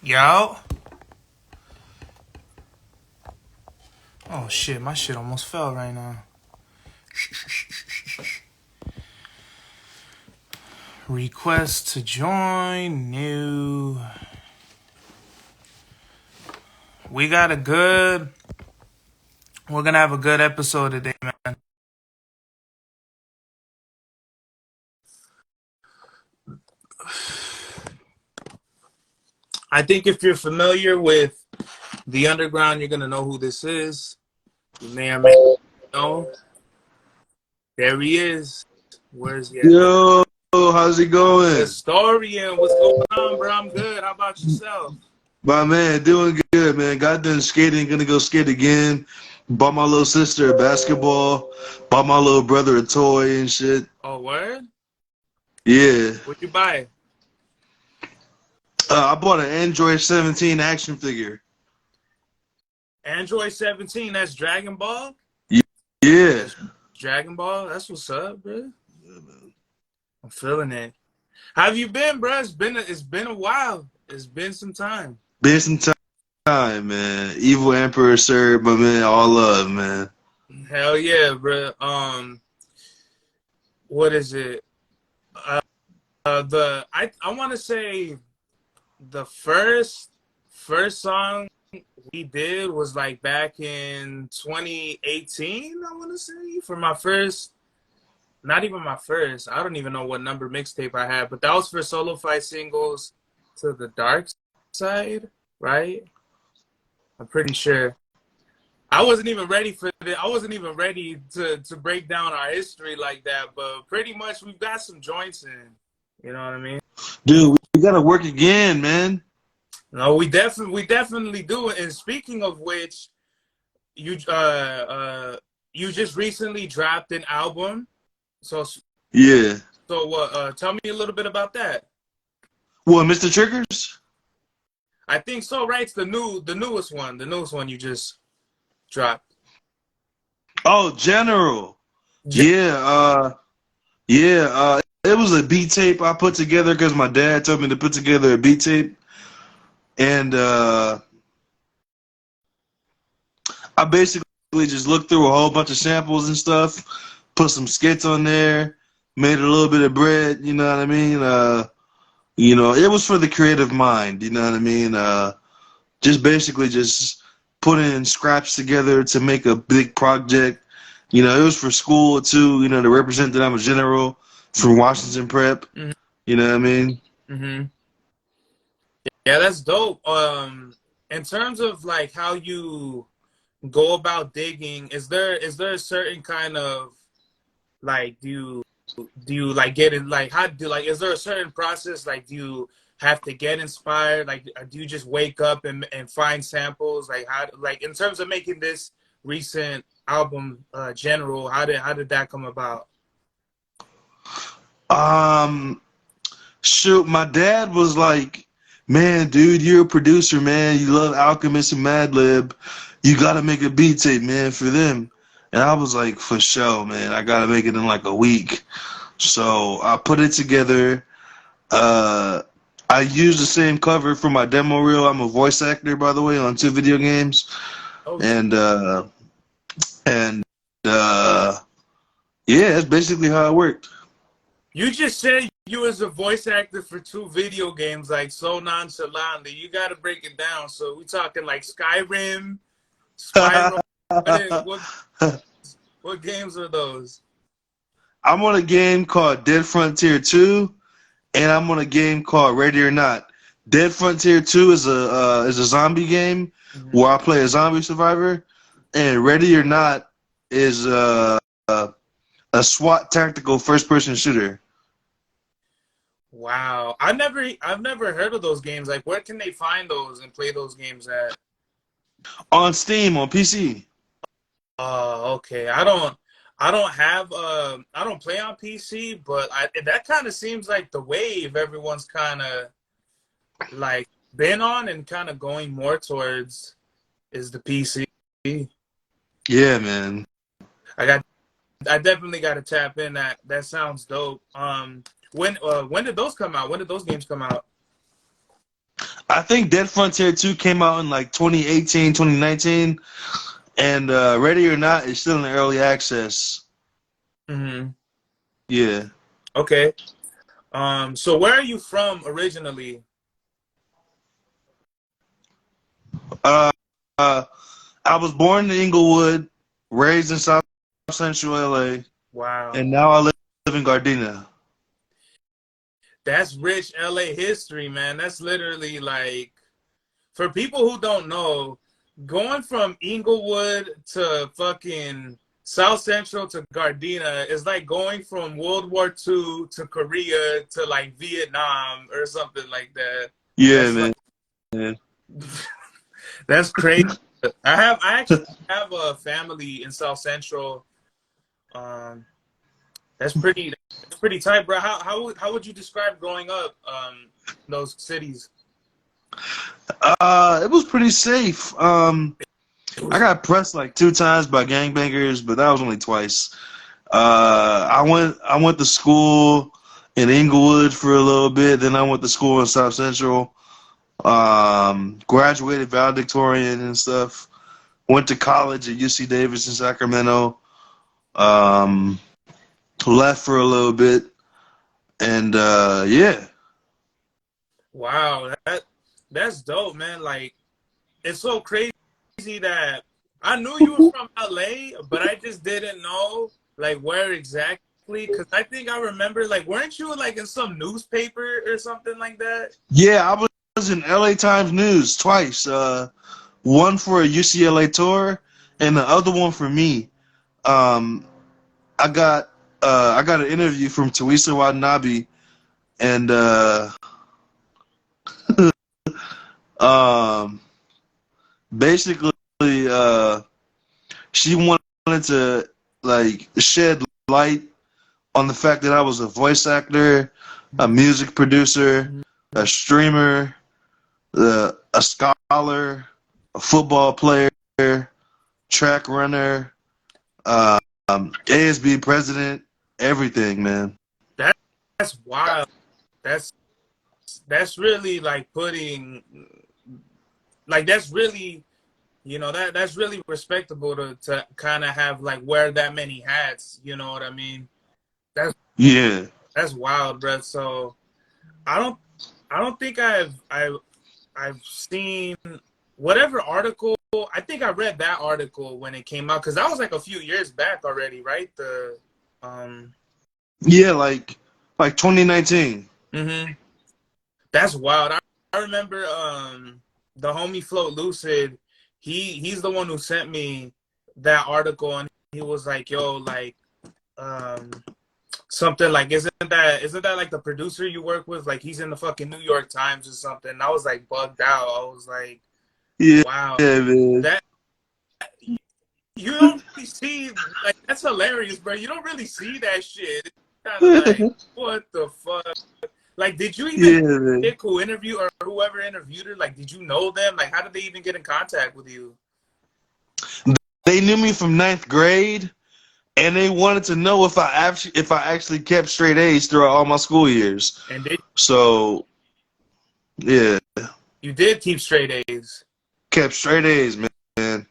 Yo. Oh shit, my shit almost fell right now. Request to join new. We're gonna have a good episode today, man. I think if you're familiar with the underground, you're gonna know who this is. You may or may not know. There he is. Where's he at? Yo, how's it going? Historian, what's going on, bro? I'm good. How about yourself? My man, doing good, man. Got done skating, gonna go skate again. Bought my little sister a basketball. Bought my little brother a toy and shit. Oh, word? Yeah. What'd you buy? I bought an Android 17 action figure. Android 17, that's Dragon Ball? Yeah. Dragon Ball? That's what's up, bro. Yeah, man. I'm feeling it. How have you been, bro? It's been a while. It's been some time. Been some time, man. Evil Emperor, sir, but man, all love, man. Hell yeah, bro. What is it? I want to say the first song we did was like back in 2018. I want to say for my first. Not even my first. I don't even know what number mixtape I had, but that was for Solo Fight Singles to the Dark Side, right? I'm pretty sure. I wasn't even ready for it. I wasn't even ready to break down our history like that, but pretty much we've got some joints in. You know what I mean? Dude, we gotta work again, man. No, we definitely do. And speaking of which, you just recently dropped an album. Yeah. So tell me a little bit about that. What, Mr. Triggers? I think so, right? It's the newest one you just dropped. Oh, General. Yeah, it was a beat tape I put together because my dad told me to put together a beat tape. And I basically just looked through a whole bunch of samples and stuff, put some skits on there, made a little bit of bread, you know what I mean? It was for the creative mind, you know what I mean? Just putting scraps together to make a big project. It was for school too, to represent that I'm a general from Washington Prep. Mm-hmm. You know what I mean? Mm-hmm. Yeah, that's dope. In terms of like how you go about digging, is there a certain kind of like do you like get in like how do like is there a certain process like do you have to get inspired like do you just wake up and find samples like how like in terms of making this recent album General how did that come about? Shoot, my dad was like, man, dude, you're a producer, man. You love Alchemist and Madlib. You got to make a beat tape, man, for them. And I was like, for sure, man. I got to make it in like a week. So I put it together. I used the same cover for my demo reel. I'm a voice actor, by the way, on 2 video games. Oh, And, yeah, that's basically how it worked. you just said you was a voice actor for 2 video games like so nonchalantly. You got to break it down. So we talking like Skyrim, Spyro. What games are those? I'm on a game called Dead Frontier 2, and I'm on a game called Ready or Not. Dead Frontier 2 is a zombie game where I play a zombie survivor, and Ready or Not is a SWAT tactical first-person shooter. Wow, I've never heard of those games. Like, where can they find those and play those games at? On Steam, on PC. Okay. I don't play on PC, but that kind of seems like the wave everyone's kind of like been on and kind of going more towards is the PC. Yeah, man. I definitely got to tap in. That sounds dope. When did those come out? When did those games come out? I think Dead Frontier 2 came out in like 2018, 2019, and Ready or Not is still in early access. Mm-hmm. Yeah. Okay. So where are you from originally? Uh, uh, I was born in Inglewood, raised in South Central LA, Wow. and now I live in Gardena. That's rich LA history, man. That's literally like, for people who don't know, going from Inglewood to fucking South Central to Gardena is like going from World War II to Korea to like Vietnam or something like that. Yeah, That's like, man. Yeah. that's crazy. I actually have a family in South Central. Um, that's pretty tight, bro. How would you describe growing up in those cities? It was pretty safe. It I was got pressed like 2 times by gangbangers, but that was only twice. I went to school in Inglewood for a little bit, then I went to school in South Central. Graduated valedictorian and stuff. Went to college at UC Davis in Sacramento. Um, Left for a little bit, and yeah, wow. That's dope, man. Like, it's so crazy that I knew you were from LA, but I just didn't know like where exactly. Because I think I remember, like, weren't you like in some newspaper or something like that? yeah. I was in LA Times News twice. One for a UCLA tour, and the other one for me. Um, I got an interview from Teresa Watanabe, and um, basically, uh, she wanted to like shed light on the fact that I was a voice actor, a music producer, a streamer, a scholar, a football player, track runner, ASB president, everything, man. That that's wild. That's that's really like putting like that's really that's really respectable to kind of have like wear that many hats. You know what I mean? That's Yeah. that's wild, bro. So I don't I don't think I've seen whatever article. I think I read that article when it came out because that was like a few years back already, right? The um. Yeah, like 2019. Mhm. That's wild. I remember the homie Float Lucid. He's the one who sent me that article, and he was like, "Yo, like um something like isn't that like the producer you work with? Like he's in the fucking New York Times or something." And I was like bugged out. I was like, Yeah, "Wow, man. that you don't really see like that's hilarious, bro. You don't really see that shit. It's kind of like what the fuck." Like, did you even Yeah, man. pick who interview or whoever interviewed her? Like, did you know them? Like, how did they even get in contact with you? They knew me from ninth grade, and they wanted to know if I actually kept straight A's throughout all my school years. And did So yeah, you did keep straight A's? kept straight A's, man.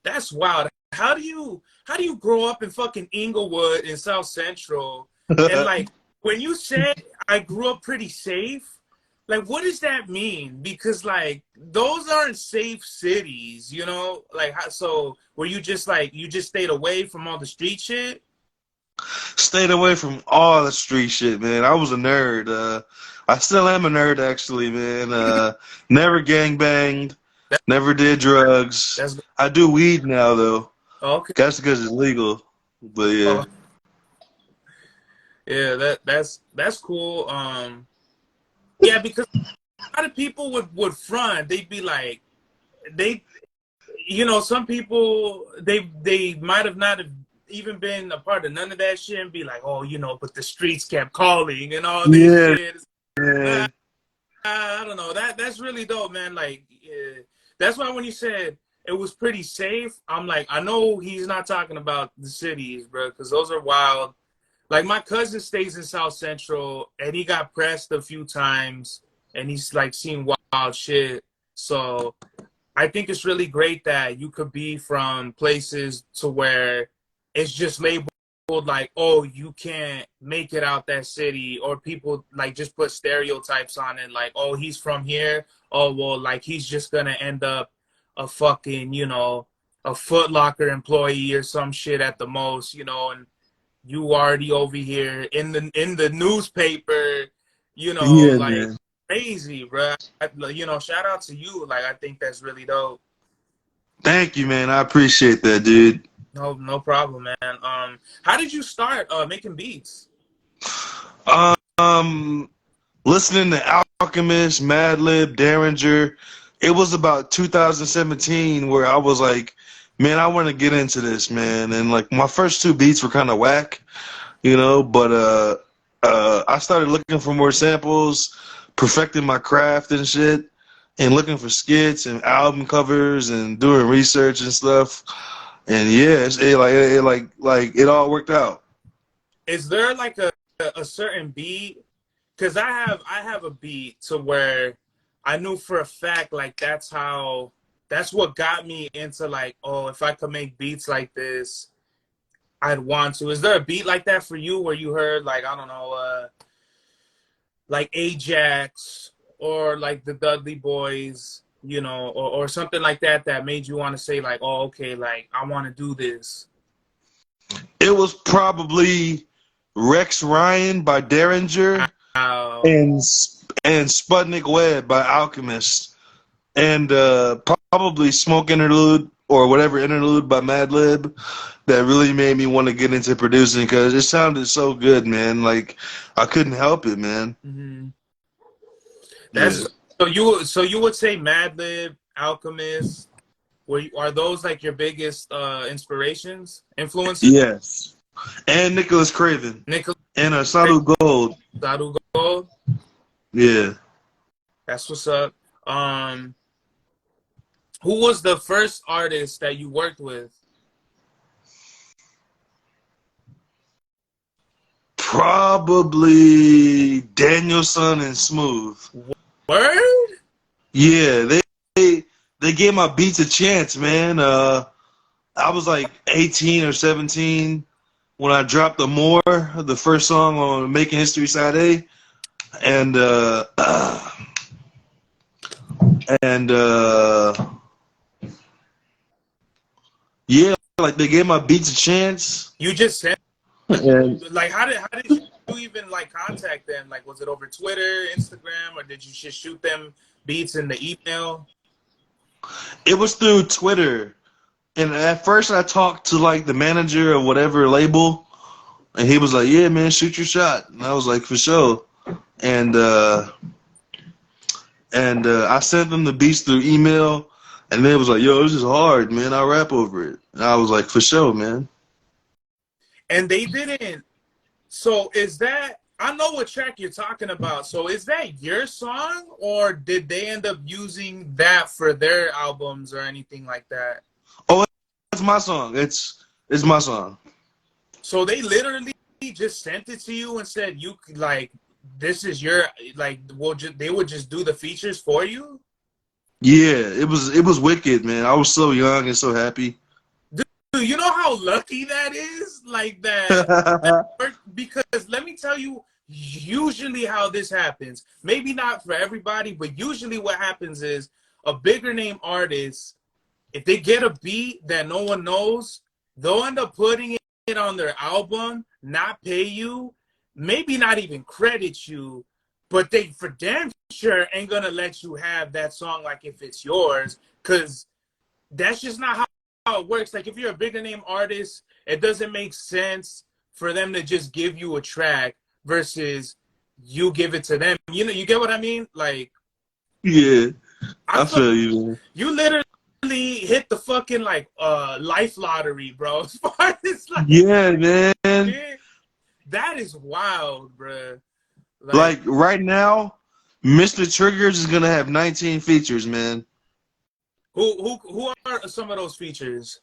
That's wild. How do you grow up in fucking Inglewood in South Central and like when you said I grew up pretty safe? Like, what does that mean? Because like those aren't safe cities, you know. Like, so were you just like you just stayed away from all the street shit? Stayed away from all the street shit, man. I was a nerd. I still am a nerd, actually, man. Never gang banged, That, never did drugs. that's I do weed now, though. okay. That's because it's legal. But yeah, Oh, yeah, that's cool. Yeah, because a lot of people would front. They'd be like, they, some people they might have not have even been a part of none of that shit and be like, oh, but the streets kept calling and all this yeah, shit. Nah, man. I don't know. That's really dope, man. Like, yeah. That's why when you said it was pretty safe, I'm like, I know he's not talking about the cities, bro, because those are wild. Like my cousin stays in South Central, and he got pressed a few times, and he's like seen wild shit. So I think it's really great that you could be from places to where it's just labeled like, oh, you can't make it out that city, or people like just put stereotypes on it, like, oh, he's from here. Oh, well, like he's just gonna end up a fucking, a Foot Locker employee or some shit at the most, and you already over here in the newspaper, Yeah, like man. crazy, bro. Shout out to you. Like, I think that's really dope. Thank you, man. I appreciate that, dude. No problem, man. How did you start making beats? Um, Listening to Alchemist, Madlib, Derringer. It was about 2017 where I was like, man, I want to get into this, man. And like my first two beats were kind of whack, but I started looking for more samples, perfecting my craft and shit, and looking for skits and album covers and doing research and stuff. And yeah, it all worked out. Is there like a certain beat? Because I have a beat to where I knew for a fact like that's what got me into like, oh, if I could make beats like this, I'd want to. Is there a beat like that for you where you heard like, I don't know, like Ajax or like the Dudley Boys, or something like that made you want to say like, oh, okay, like I want to do this? It was probably Rex Ryan by Derringer Wow. and Sputnik Web by Alchemist, and probably Smoke Interlude or whatever interlude by Madlib that really made me want to get into producing because it sounded so good, man. Like I couldn't help it, man. Mm-hmm. Yeah. That's so you would say Madlib, Alchemist, are those like your biggest inspirations, influences? Yes. And Nicholas Craven Nicholas and Sadu Gold. Sadu Gold. Yeah. That's what's up. Who was the first artist that you worked with? Probably Danielson and Smooth. Word? Yeah, they gave my beats a chance, man. I was like 18 or 17 when I dropped the More, the first song on Making History Side A, and and yeah, like they gave my beats a chance. You just sent And like how did you even like contact them? Like, was it over Twitter, Instagram, or did you just shoot them beats in the email? it was through Twitter. And at first I talked to like the manager of whatever label, and he was like, "Yeah, man, shoot your shot." And I was like, "For sure." And I sent them the beats through email, and they was like, "Yo, this is hard, man. I rap over it." And I was like, "For sure, man." And they didn't. So is that, I know what track you're talking about. So is that your song, or did they end up using that for their albums or anything like that? Oh, it's my song. It's my song. So they literally just sent it to you and said, you like, this is your, like, they would just do the features for you? Yeah, it was wicked, man. I was so young and so happy. Dude, you know how lucky that is? Like because let me tell you, usually how this happens, maybe not for everybody, but usually what happens is a bigger name artist, if they get a beat that no one knows, they'll end up putting it on their album, not pay you, maybe not even credit you, but they for damn sure ain't gonna let you have that song like if it's yours, because that's just not how it works. Like if you're a bigger name artist, it doesn't make sense for them to just give you a track versus you give it to them. You get what I mean? Like, Yeah, I I feel feel you, man. you literally hit the fucking like life lottery, bro. As far as like, Yeah, man. shit, that is wild, bro. Like right now, Mr. Triggers is gonna have 19 features, man. Who are some of those features?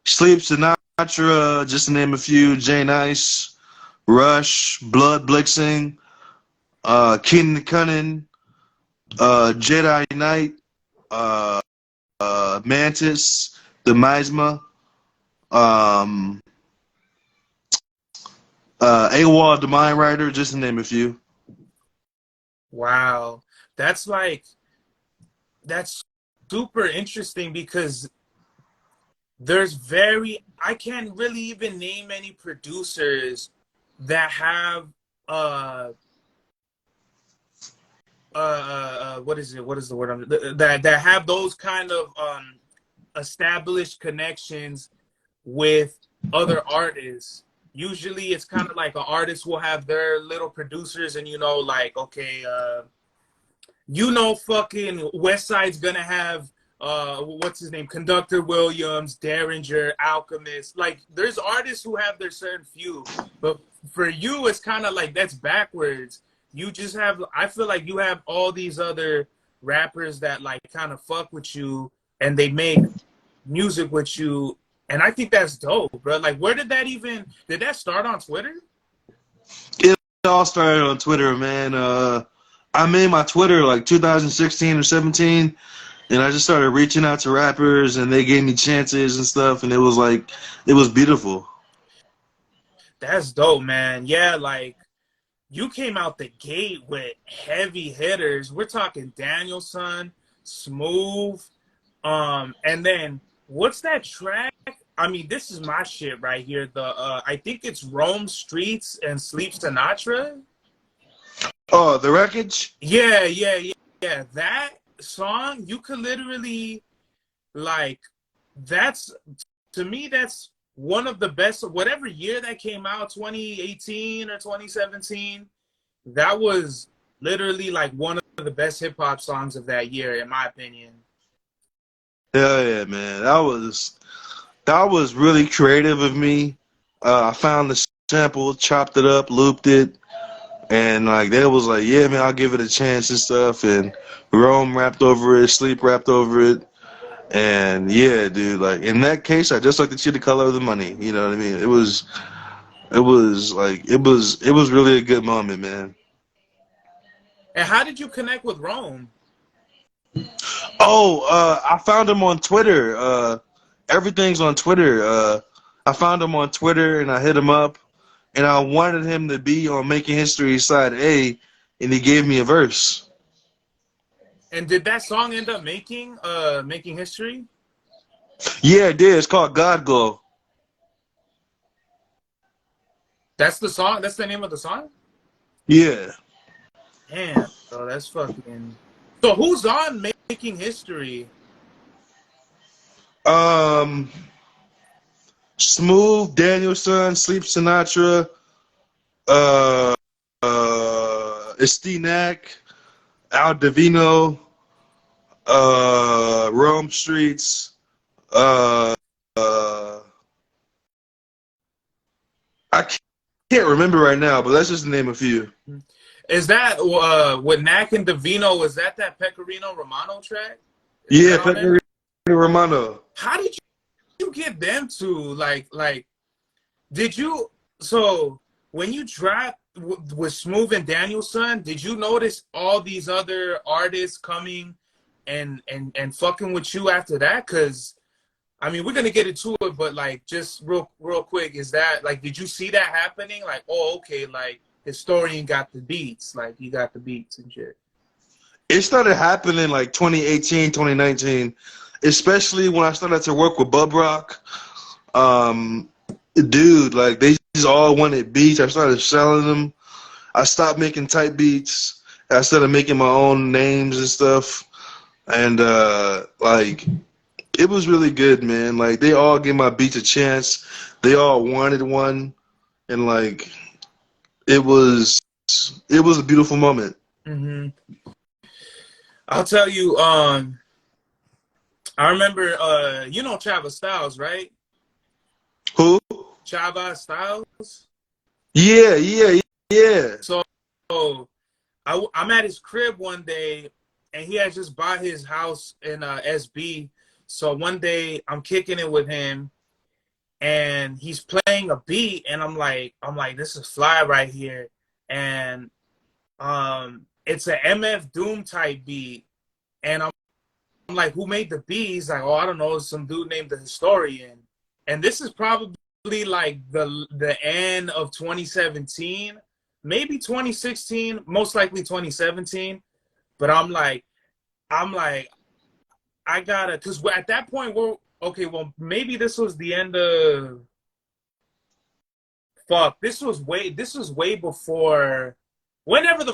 Sleep Sinatra, just to name a few. Jay Nice, Rush, Blood Blixing, Keenan Cunning, Jedi Knight, uh, Mantis, the Miasma, um, AWOL, the Mind Rider, just to name a few. Wow. That's like that's super interesting because I can't really even name any producers that have uh what is it? What is the word? That have those kind of established connections with other artists. Usually, it's kind of like an artist will have their little producers, and like okay, fucking West Side's gonna have what's his name, Conductor Williams, Derringer, Alchemist. Like, there's artists who have their certain few, but for you, it's kind of like that's backwards. You just have, I feel like you have all these other rappers that like kind of fuck with you, and they make music with you, and I think that's dope, bro. Like, where did that start on Twitter? It all started on Twitter, man. I made my Twitter like 2016 or 17, and I just started reaching out to rappers, and they gave me chances and stuff, and it was like, it was beautiful. That's dope, man. Yeah, like you came out the gate with heavy hitters. We're talking Danielson, Smooth, and then what's that track? I mean, this is my shit right here. I think it's Rome Streetz and Sleep Sinatra. Oh, the wreckage? Yeah, yeah, yeah, yeah. That song, you could literally like that's to me that's one of the best of whatever year that came out, 2018 or 2017. That was literally like one of the best hip hop songs of that year, in my opinion. Hell yeah, man. That was really creative of me. I found the sample, chopped it up, looped it, and like they was like, yeah, man, I'll give it a chance and stuff. And Rome rapped over it, Sleep rapped over it, and yeah, dude, like in that case, I just like to see the color of the money. You know what I mean? It was really a good moment, man. And how did you connect with Rome? Oh, I found him on Twitter. Everything's on Twitter. I found him on Twitter and I hit him up, and I wanted him to be on Making History Side A, and he gave me a verse. And did that song end up making history? Yeah, it did. It's called God Glow. That's the song. That's the name of the song. Yeah. Damn. So that's fucking. So who's on making history? Um, Smooth, Danielson, Sleep Sinatra, uh, Estinak, Al Divino, Rome Streetz, uh, uh, I can't remember right now, but let's just name a few. Is that with Knack and Davino? Was that Pecorino Romano track? Is Yeah, that on there? Pepe Romano. How did you get them to like? Did you so when you dropped with Smooth and Danielson? Did you notice all these other artists coming and fucking with you after that? Because I mean, we're gonna get into it, but like, just real quick, is that like, did you see that happening? Like, oh, okay, like Historian got the beats, like he got the beats and shit. It started happening like 2018, 2019, especially when I started to work with Bub Rock. Um, Dude, like they just all wanted beats. I started selling them. I stopped making type beats. I started making my own names and stuff. And like it was really good, man. Like they all gave my beats a chance. They all wanted one, and like it was it was a beautiful moment. Hmm. I'll tell you. I remember. Chava Styles, right? Who? Chava Styles. Yeah, yeah, yeah. So I'm at his crib one day, and he had just bought his house in SB. So one day I'm kicking it with him, and he's playing a beat, and I'm like, this is fly right here, and it's an MF Doom type beat, and I'm like, who made the beat? He's like, oh, I don't know, some dude named the Historian. And this is probably like the end of 2017, maybe 2016, most likely 2017. But I'm like, I gotta, because at that point we're okay. Well, maybe this was the end of fuck. This was way before whenever the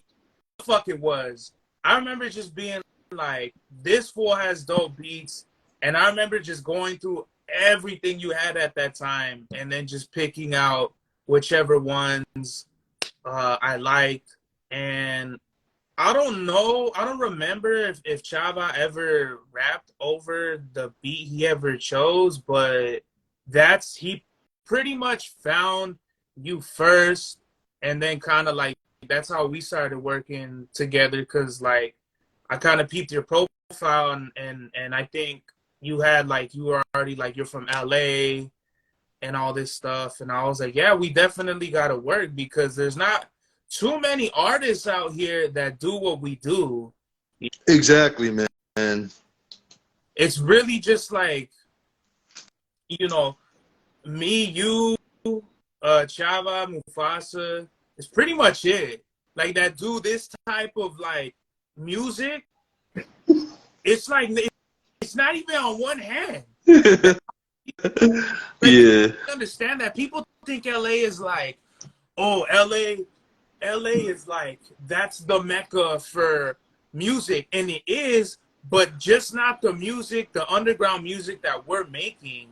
fuck it was. I remember just being like, this fool has dope beats, and I remember just going through everything you had at that time, and then just picking out whichever ones I liked. And I don't know, I don't remember if Chava ever rapped over the beat he ever chose, but he pretty much found you first, and then kind of like that's how we started working together. Because like I kind of peeped your profile, and I think you were already like, you're from LA and all this stuff, and I was like, yeah, we definitely got to work, because there's not too many artists out here that do what we do. Exactly, man. It's really just like, you know, me, you, Chava, Mufasa. It's pretty much it. Like, that do this type of like music. It's like it's not even on one hand. Like, Yeah. you understand that people think LA is like, oh, LA is like, that's the mecca for music, and it is, but just not the music, the underground music that we're making.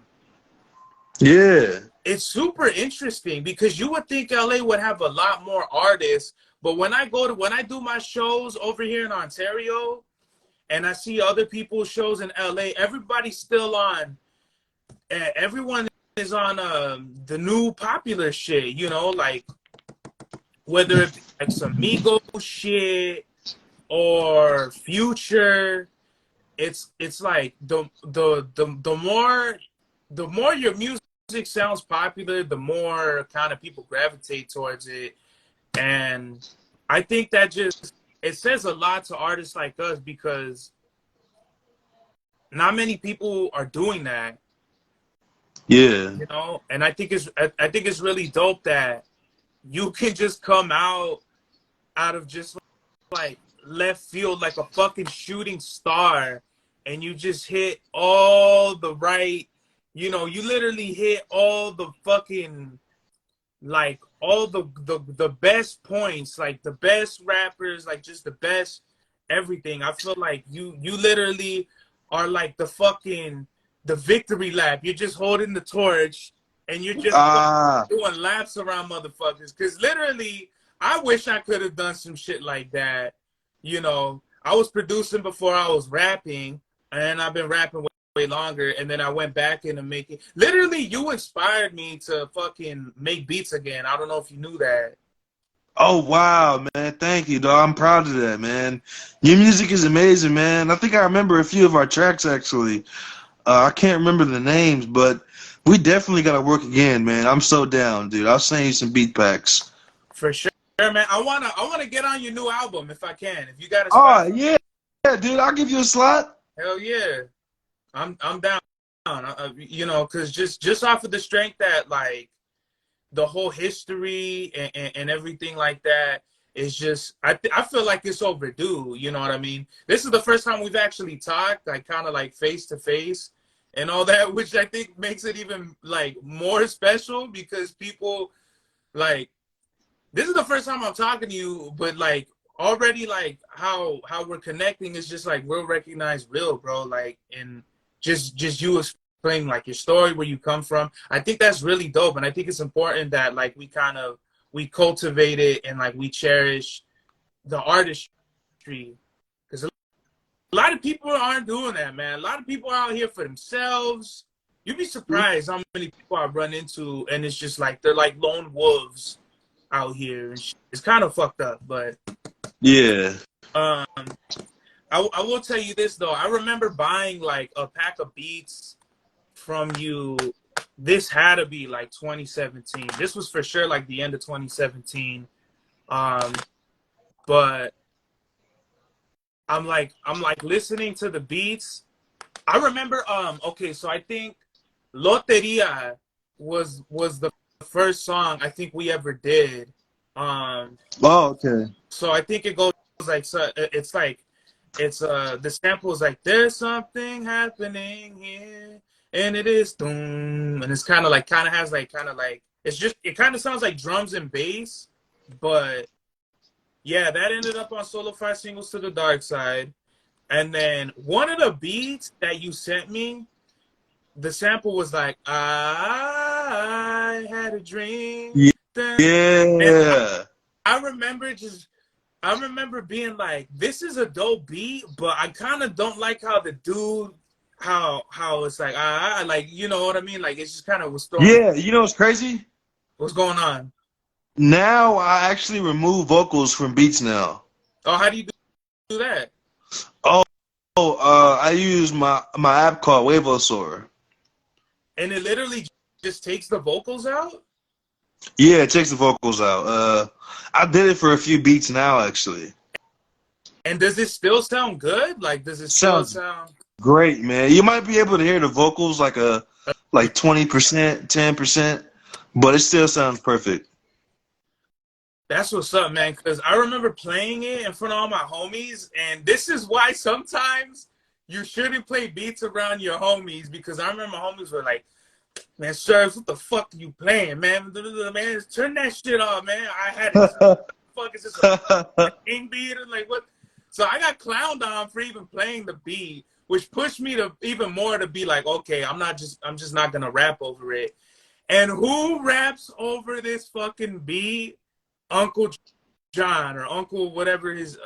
Yeah. It's super interesting, because you would think LA would have a lot more artists, but when I do my shows over here in Ontario, and I see other people's shows in LA, everybody's still on. Everyone is on the new popular shit, like whether it's like some Migos shit or Future. It's like the more your music sounds popular, the more kind of people gravitate towards it. And I think that it says a lot to artists like us, because not many people are doing that. Yeah. And I think it's really dope that you can just come out of just like left field like a fucking shooting star, and you just hit all the right, you literally hit all the fucking, like, all the best points, like the best rappers, like just the best everything. I feel like you literally are like the victory lap. You're just holding the torch, and you're just doing laps around motherfuckers. Because literally, I wish I could have done some shit like that. I was producing before I was rapping, and I've been rapping way longer. And then I went back into making. Literally, you inspired me to fucking make beats again. I don't know if you knew that. Oh wow, man! Thank you, dog. I'm proud of that, man. Your music is amazing, man. I think I remember a few of our tracks actually. I can't remember the names, but we definitely got to work again, man. I'm so down, dude. I'll send you some beat packs. For sure, man. I wanna get on your new album if I can. If you got a Oh spot. yeah, dude. I'll give you a slot. Hell yeah. I'm down. Because just off of the strength that, like, the whole history and everything like that is just, I feel like it's overdue. You know what I mean? This is the first time we've actually talked, like, kind of like face to face and all that, which I think makes it even like more special, because people, like, this is the first time I'm talking to you, but like already, like, how we're connecting is just like real recognized real, bro. Like, and just you explaining like your story, where you come from. I think that's really dope, and I think it's important that, like, we cultivate it, and like we cherish the artistry, because a lot of people aren't doing that, man. A lot of people are out here for themselves. You'd be surprised how many people I run into, and it's just like they're like lone wolves out here, and it's kind of fucked up. But Yeah. I will tell you this though. I remember buying like a pack of beats from you. This had to be like 2017. This was for sure like the end of 2017. But I'm like listening to the beats. I remember okay, so I think Loteria was the first song I think we ever did. Um Oh, okay. so I think it goes like, so it's like, it's the sample is like, there's something happening here and it is boom, and it's kind of has like, kind of like, it's just, it kind of sounds like drums and bass. But yeah, that ended up on Solo 5 Singles to the Dark Side. And then one of the beats that you sent me, the sample was like, I had a dream. And Yeah. I remember just, I remember being like, this is a dope beat, but I kind of don't like how the dude, how it's like, like, you know what I mean? Like, it's just kind of was throwing me. Yeah, you know what's crazy? What's going on? Now I actually remove vocals from beats now. Oh, how do you do that? Oh, I use my app called Wavosaur. And it literally just takes the vocals out? Yeah, it takes the vocals out. I did it for a few beats now, actually. And does it still sound good? Like, does it still Sounds sound? great, man. You might be able to hear the vocals like 20%, 10%, but it still sounds perfect. That's what's up, man. Because I remember playing it in front of all my homies, and this is why sometimes you shouldn't play beats around your homies. Because I remember my homies were like, "Man, Serge, what the fuck are you playing, man? Man, turn that shit off, man." I had it. Fuck, is this a king beat or like what? So I got clowned on for even playing the beat, which pushed me to even more to be like, okay, I'm just not gonna rap over it. And who raps over this fucking beat? Uncle John, or Uncle whatever his,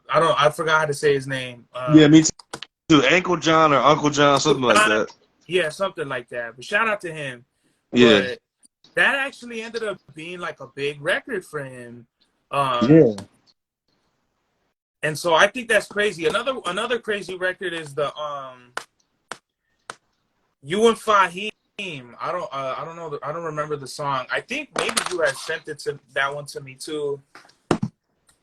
I forgot how to say his name. Yeah, me too. Ankle John or Uncle John, something like John, that. yeah, something like that. But shout out to him. Yeah. But that actually ended up being like a big record for him. Um, Yeah. and so I think that's crazy. Another crazy record is the you and Fahim. I don't know. I don't remember the song. I think maybe you had sent it to that one to me too.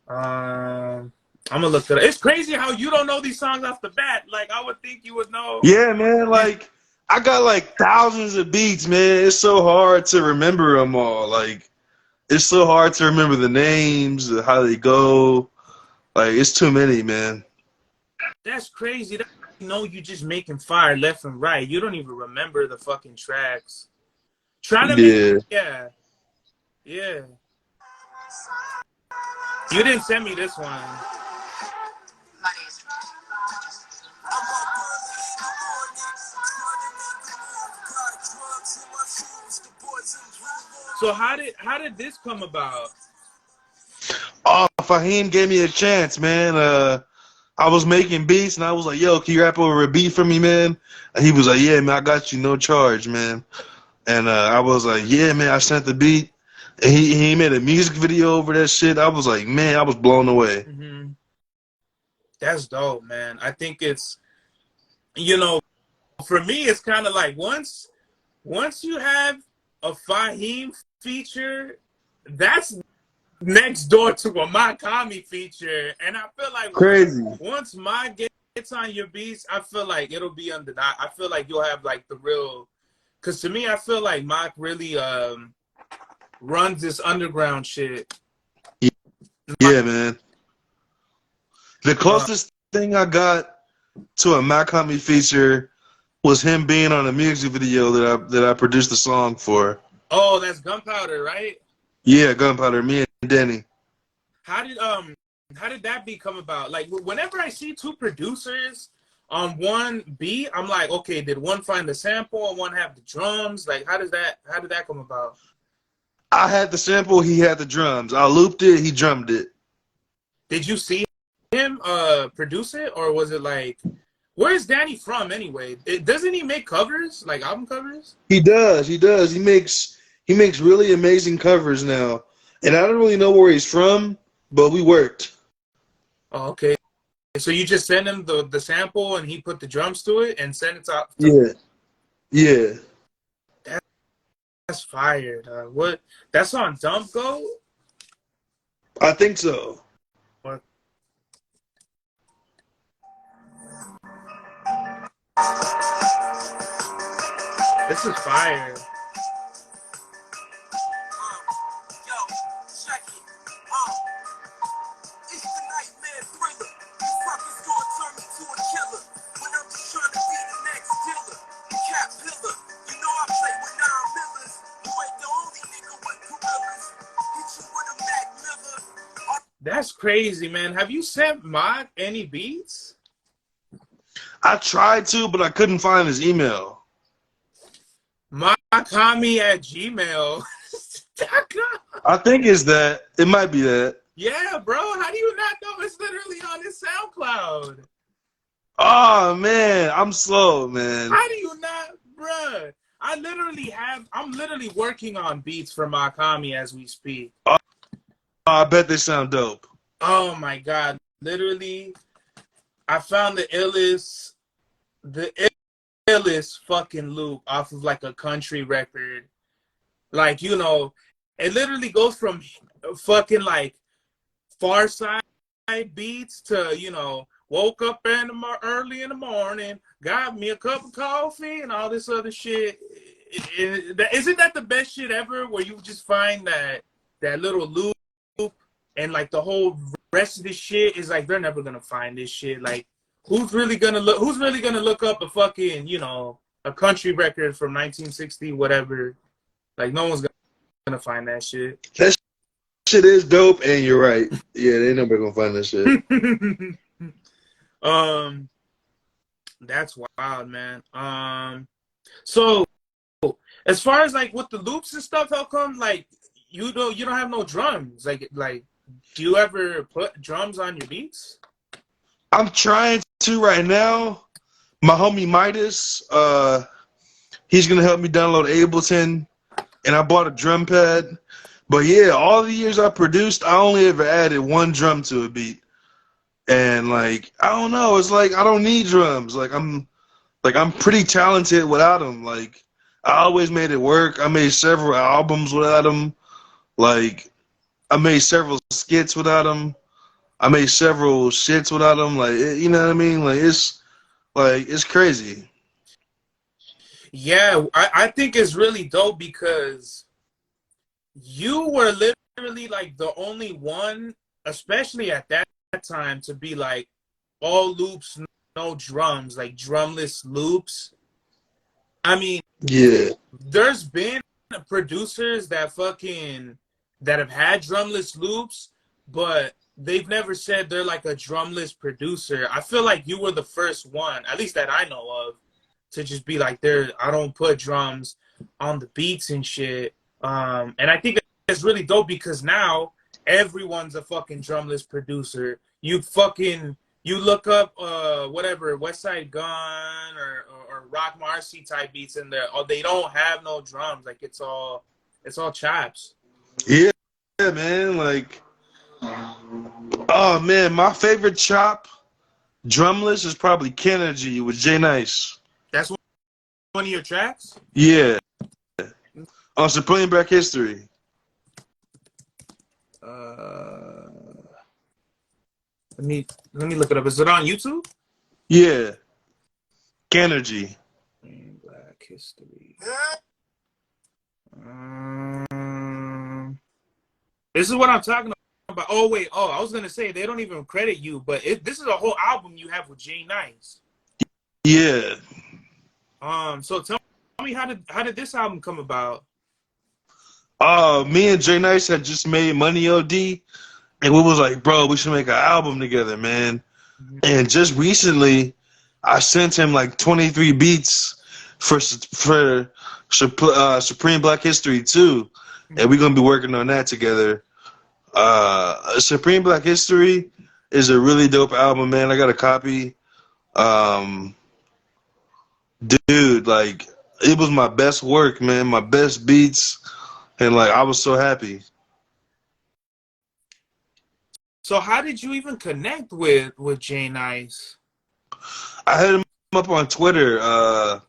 I'm gonna look at it. It's crazy how you don't know these songs off the bat. Like, I would think you would know. Yeah, man. Like, I got like thousands of beats, man. It's so hard to remember them all. Like, it's so hard to remember the names, how they go. Like, it's too many, man. That's crazy. You know, you just making fire left and right. You don't even remember the fucking tracks. Trying to make, Yeah. yeah, yeah. You didn't send me this one. So how did this come about? Oh, Fahim gave me a chance, man. I was making beats, and I was like, "Yo, can you rap over a beat for me, man?" And he was like, "Yeah, man, I got you, no charge, man." And I was like, "Yeah, man." I sent the beat, and he made a music video over that shit. I was like, man, I was blown away. Mm-hmm. That's dope, man. I think it's, you know, for me, it's kind of like once you have a Fahim feature, that's next door to a Makami feature. And I feel like Crazy. once my gets on your beats, I feel like it'll be undeniable. I feel like you'll have like the real, because to me, I feel like Mach really runs this underground shit. Yeah, man. The closest thing I got to a Makami feature was him being on a music video that I produced the song for. Oh, that's Gunpowder, right? Yeah, Gunpowder, me and Denny. How did that beat come about? Like, whenever I see two producers on one beat, I'm like, okay, did one find the sample and one have the drums? Like, how did that come about? I had the sample, he had the drums. I looped it, he drummed it. Did you see him produce it, or was it like, where's Danny from anyway? Doesn't he make covers, like album covers? He does, he does. He makes really amazing covers now. And I don't really know where he's from, but we worked. Oh, okay. So you just send him the sample and he put the drums to it and send it to Yeah. Yeah. That's fire, dog. What? That's on Dump Go? I think so. This is fire. That's crazy, man. Have you sent Mott any beats? I tried to, but I couldn't find his email. Mockami@gmail.com. I think it's that. It might be that. Yeah, bro. How do you not know it's literally on his SoundCloud? Oh man, I'm slow, man. How do you not, bruh? I'm literally working on beats for Mockami as we speak. I bet they sound dope. Oh my god. Literally, I found the illest fucking loop off of like a country record. Like, you know, it literally goes from fucking like Far Side beats to, you know, woke up early in the morning, got me a cup of coffee and all this other shit. Isn't that the best shit ever, where you just find that little loop and like the whole rest of this shit is like, they're never gonna find this shit. Like, who's really gonna look up a fucking, you know, a country record from 1960 whatever? Like, no one's gonna find that shit. That shit is dope, and you're right. Yeah, they never gonna find that shit. That's wild, man. So as far as like with the loops and stuff, how come like you don't have no drums? Like do you ever put drums on your beats? I'm trying to right now. My homie Midas, he's gonna help me download Ableton, and I bought a drum pad. But yeah, all the years I produced, I only ever added one drum to a beat. And like, I don't know, it's like I don't need drums. I'm pretty talented without them. Like, I always made it work. I made several albums without them. Like, I made several skits without them. I made several shits without them. Like, you know what I mean? Like, it's crazy. Yeah, I think it's really dope because you were literally like the only one, especially at that time, to be like all loops, no drums, like drumless loops. I mean, Yeah. there's been producers that have had drumless loops, but they've never said they're like a drumless producer. I feel like you were the first one, at least that I know of, to just be like, I don't put drums on the beats and shit. And I think it's really dope because now everyone's a fucking drumless producer. You look up whatever West Side Gun or Rock Marcy type beats in there. Oh, they don't have no drums. Like, it's all chops. Yeah, man. Like, oh man, my favorite chop drumless is probably Kennedy with J Nice. That's one of your tracks? Yeah. On Supreme Black History. Let me look it up. Is it on YouTube? Yeah. Kennedy. Black History. This is what I'm talking about. Oh wait. Oh, I was gonna say they don't even credit you, but this is a whole album you have with J Nice. Yeah. So tell me, how did this album come about? Me and J Nice had just made Money OD, and we was like, bro, we should make an album together, man. Mm-hmm. And just recently, I sent him like 23 beats for Supreme Black History too, and we're gonna be working on that together. Supreme Black History is a really dope album, man. I got a copy. Dude, like, it was my best work, man, my best beats, and like, I was so happy. So how did you even connect with J Nice? I hit him up on Twitter. I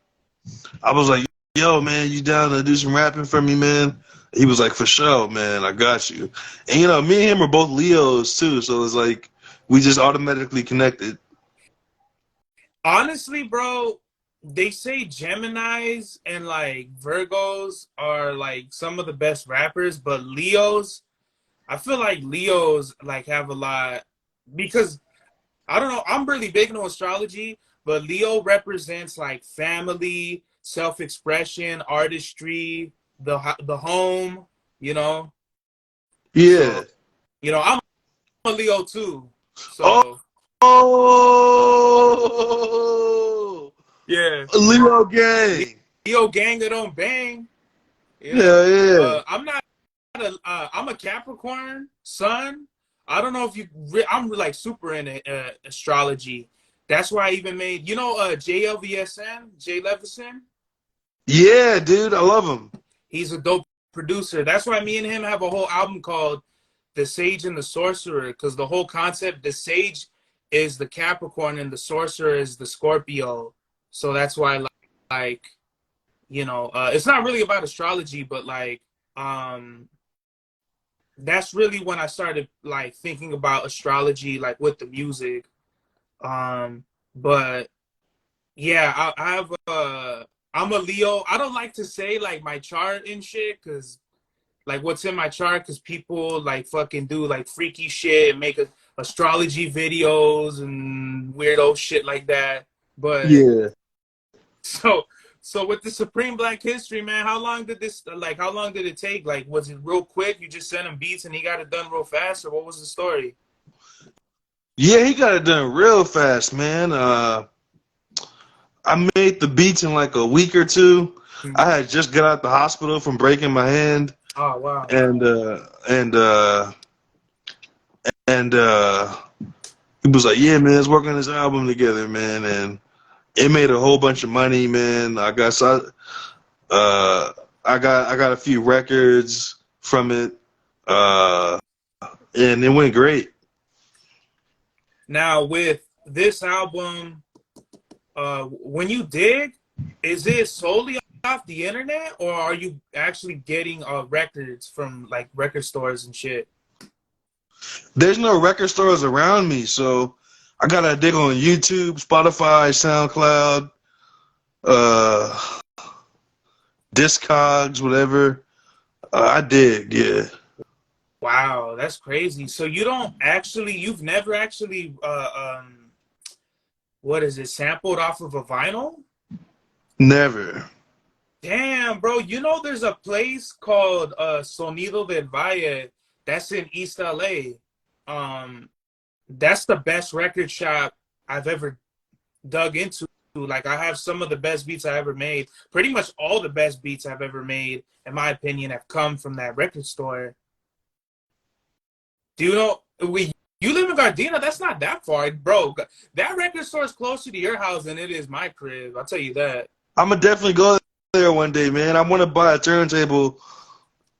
was like, yo, man, you down to do some rapping for me, man? He was like, for sure, man, I got you. And, you know, me and him are both Leos, too, so it's like, we just automatically connected. Honestly, bro, they say Geminis and like Virgos are like some of the best rappers, but Leos, I feel like Leos like have a lot because I don't know. I'm really big into astrology, but Leo represents like family, self-expression, artistry, the home. You know, Yeah. so I'm a Leo too. Oh, So oh, yeah, Leo gang. Leo gang that don't bang. Yeah, yeah. I'm not. I'm a Capricorn sun. I don't know if you. I'm like super into astrology. That's why I even made. JLVSN, Jay Levison. Yeah, dude, I love him. He's a dope producer. That's why me and him have a whole album called The Sage and the Sorcerer, because the whole concept, the sage is the Capricorn and the sorcerer is the Scorpio. So that's why, like it's not really about astrology, but like, that's really when I started like thinking about astrology, like with the music. But yeah, I have I'm a Leo. I don't like to say like my chart and shit, because like what's in my chart, because people like fucking do like freaky shit and make astrology videos and weirdo shit like that. But Yeah. so with the Supreme Black History, man, how long did it take? Like, was it real quick? You just sent him beats and he got it done real fast, or what was the story? Yeah, he got it done real fast, man. I made the beats in like a week or two. I had just got out the hospital from breaking my hand, Oh wow. and he was like, "Yeah, man, let's work on this album together, man." And it made a whole bunch of money, man. Uh, I got a few records from it, uh, and it went great. Now with this album, when you dig, is it solely off the internet, or are you actually getting records from like record stores and shit? There's no record stores around me, so I gotta dig on YouTube, Spotify, SoundCloud, uh, Discogs, whatever. I dig, yeah. Wow, that's crazy. So you've never actually what is it, sampled off of a vinyl? Never. Damn, bro. There's a place called Sonido del Valle that's in East LA. Um, that's the best record shop I've ever dug into. Like, I have some of the best beats I ever made. Pretty much all the best beats I've ever made, in my opinion, have come from that record store. Do you know you live in Gardena? That's not that far, bro. That record store is closer to your house than it is my crib. I'll tell you that. I'm gonna definitely go there one day, man. I want to buy a turntable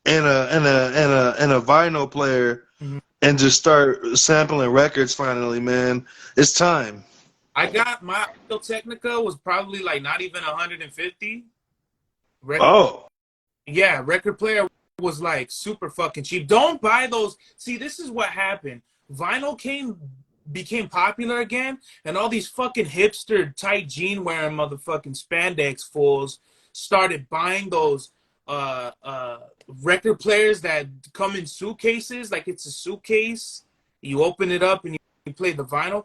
and a vinyl player Mhm. and just start sampling records finally, man. It's time. I got my Audio Technica was probably like not even 150. Oh, Yeah, record player was like super fucking cheap. Don't buy those. See, this is what happened. Vinyl became popular again, and all these fucking hipster tight jean wearing motherfucking spandex fools started buying those record players that come in suitcases, like it's a suitcase. You open it up and you play the vinyl.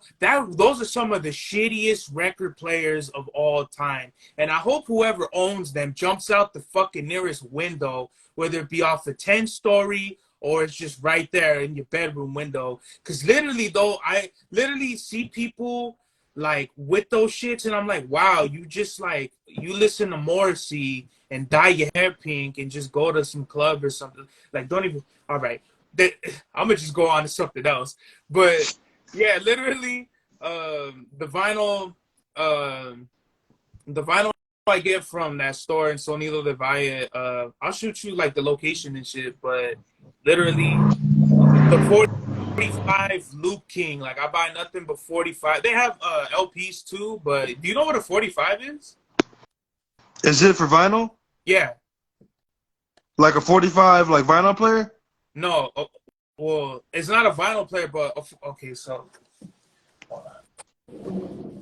Those are some of the shittiest record players of all time. And I hope whoever owns them jumps out the fucking nearest window, whether it be off a 10-story or it's just right there in your bedroom window. Because literally, though, I literally see people like with those shits, and I'm like, wow, you just like, you listen to Morrissey and dye your hair pink and just go to some club or something. Like, don't even, all right. I'm going to just go on to something else. But yeah, literally, the vinyl I get from that store in Sonido de Valle, I'll shoot you like the location and shit, but literally the 45 Loop King, like I buy nothing but 45. They have LPs too, but do you know what a 45 is? is it for vinyl? Yeah. Like a 45, like vinyl player? No. Well, it's not a vinyl player, but okay, so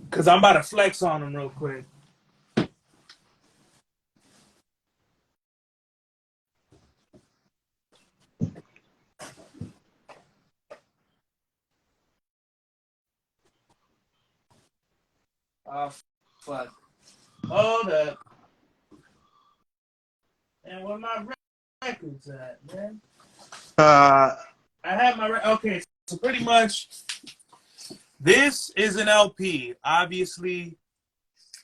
because I'm about to flex on them real quick. Oh, fuck. Hold up. And where my records at, man? Uh, I have my okay. So pretty much, this is an LP. Obviously,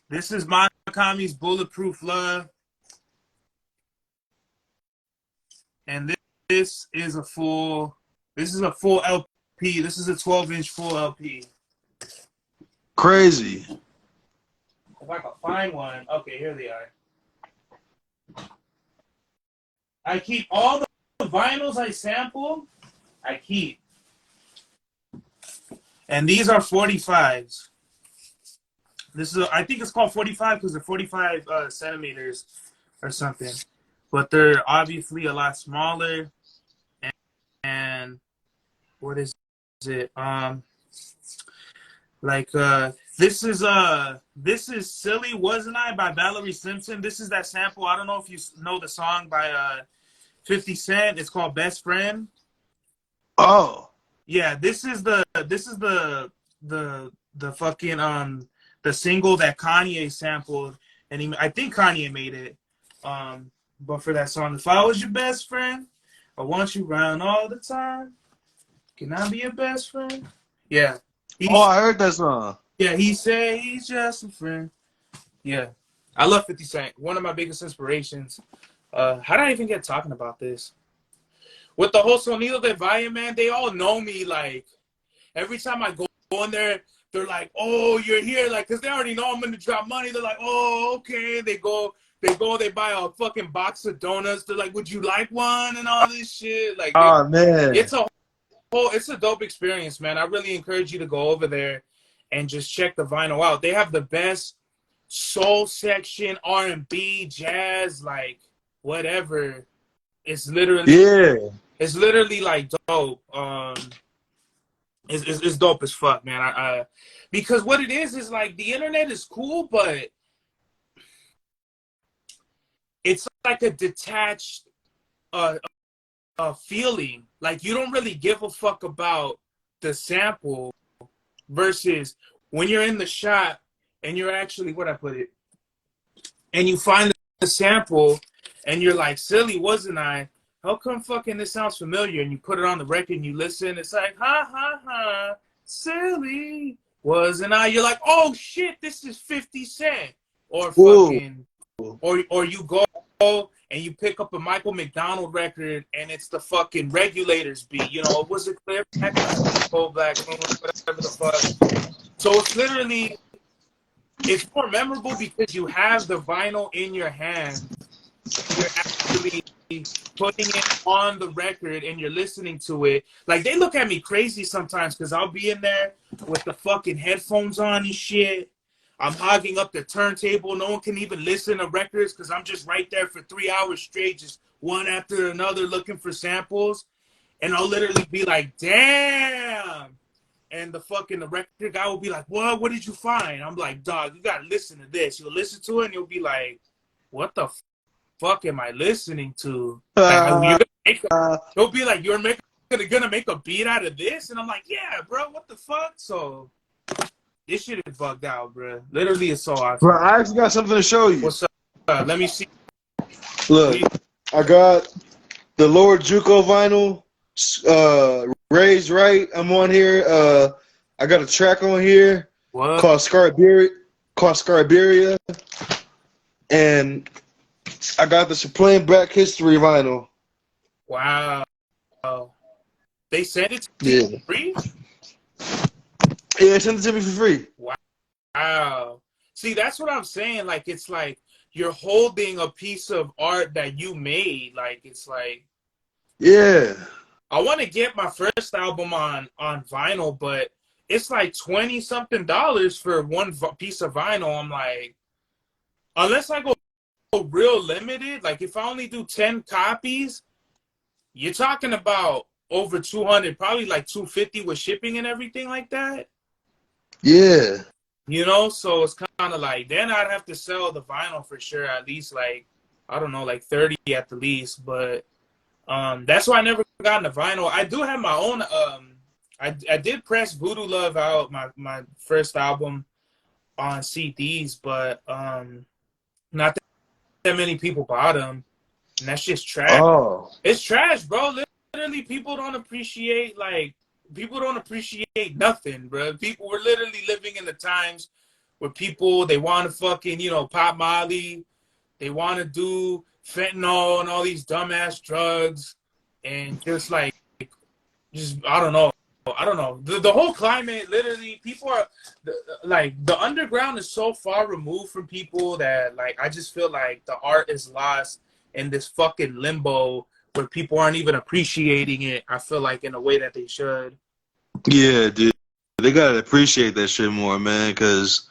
this is Makami's Bulletproof Love, and this is a full. This is a full LP. This is a 12-inch full LP. Crazy. If I can find one. Okay, here they are. I keep all the vinyls I sample. I keep. And these are 45s. This is, I think it's called 45 because they're 45 centimeters or something. But they're obviously a lot smaller. And what is it? This is Silly Wasn't I by Valerie Simpson. This is that sample. I don't know if you know the song by 50 Cent. It's called Best Friend. Oh. Yeah, this is the fucking the single that Kanye sampled, and I think Kanye made it. But for that song, if I was your best friend, I want you around all the time. Can I be your best friend? Yeah. I heard that song. Yeah, he said he's just a friend. Yeah. I love 50 Cent. One of my biggest inspirations. How did I even get talking about this? With the whole Sonido de Valle, man, they all know me. Like, every time I go in there, they're like, oh, you're here. Like, because they already know I'm going to drop money. They're like, oh, okay. They buy a fucking box of donuts. They're like, would you like one? And all this shit. Like, oh, man. It's a dope experience, man. I really encourage you to go over there and just check the vinyl out. They have the best soul section, R&B, jazz, like, whatever. It's literally like dope. It's dope as fuck, man. Because what it is like the internet is cool, but it's like a detached feeling. Like you don't really give a fuck about the sample versus when you're in the shop and you're actually and you find the sample and you're like, silly wasn't I? How come fucking this sounds familiar? And you put it on the record and you listen. It's like, ha, ha, ha, silly wasn't I? You're like, oh, shit, this is 50 Cent. Or fucking, or you go and you pick up a Michael McDonald record and it's the fucking Regulators beat. You know, was it Clear Cold Black Moon, whatever the fuck. So it's literally, it's more memorable because you have the vinyl in your hand. You're actually putting it on the record and you're listening to it. Like, they look at me crazy sometimes because I'll be in there with the fucking headphones on and shit. I'm hogging up the turntable. No one can even listen to records because I'm just right there for 3 hours straight, just one after another looking for samples. And I'll literally be like, damn. And the record guy will be like, what did you find? I'm like, dog, you got to listen to this. You'll listen to it and you'll be like, what the fuck am I listening to? He'll be like, you're gonna make a beat out of this? And I'm like, yeah, bro, what the fuck? So this shit is bugged out, bro. Literally, it's so awesome. Bro, I actually got something to show you. What's up? Let me see. Look, I got the Lord Juco vinyl, Raised Right. I'm on here. I got a track on here called Scarberia, and I got the Supreme Black History vinyl. Wow. They sent it to you for free? Yeah, they sent it to me for free. Wow. See, that's what I'm saying. Like, it's like you're holding a piece of art that you made. Like, it's like... Yeah. I want to get my first album on vinyl, but it's like $20-something for one piece of vinyl. I'm like, unless I go real limited, like if I only do 10 copies, you're talking about over 200, probably like 250 with shipping and everything like that. Yeah. You know, so it's kind of like, then I'd have to sell the vinyl for sure, at least like, I don't know, like 30 at the least. But that's why I never got into vinyl. I do have my own, I did press Voodoo Love out, my first album. on CDs, but not that many people bought them, and that's just trash. Oh. It's trash, bro. Literally, people don't appreciate nothing, bro. People were literally living in the times where people they want to fucking pop Molly, they want to do fentanyl and all these dumbass drugs, and just like just I don't know. I don't know. The whole climate, literally, people are like the underground is so far removed from people that like I just feel like the art is lost in this fucking limbo where people aren't even appreciating it. I feel like in a way that they should. Yeah, dude. They gotta appreciate that shit more, man, cause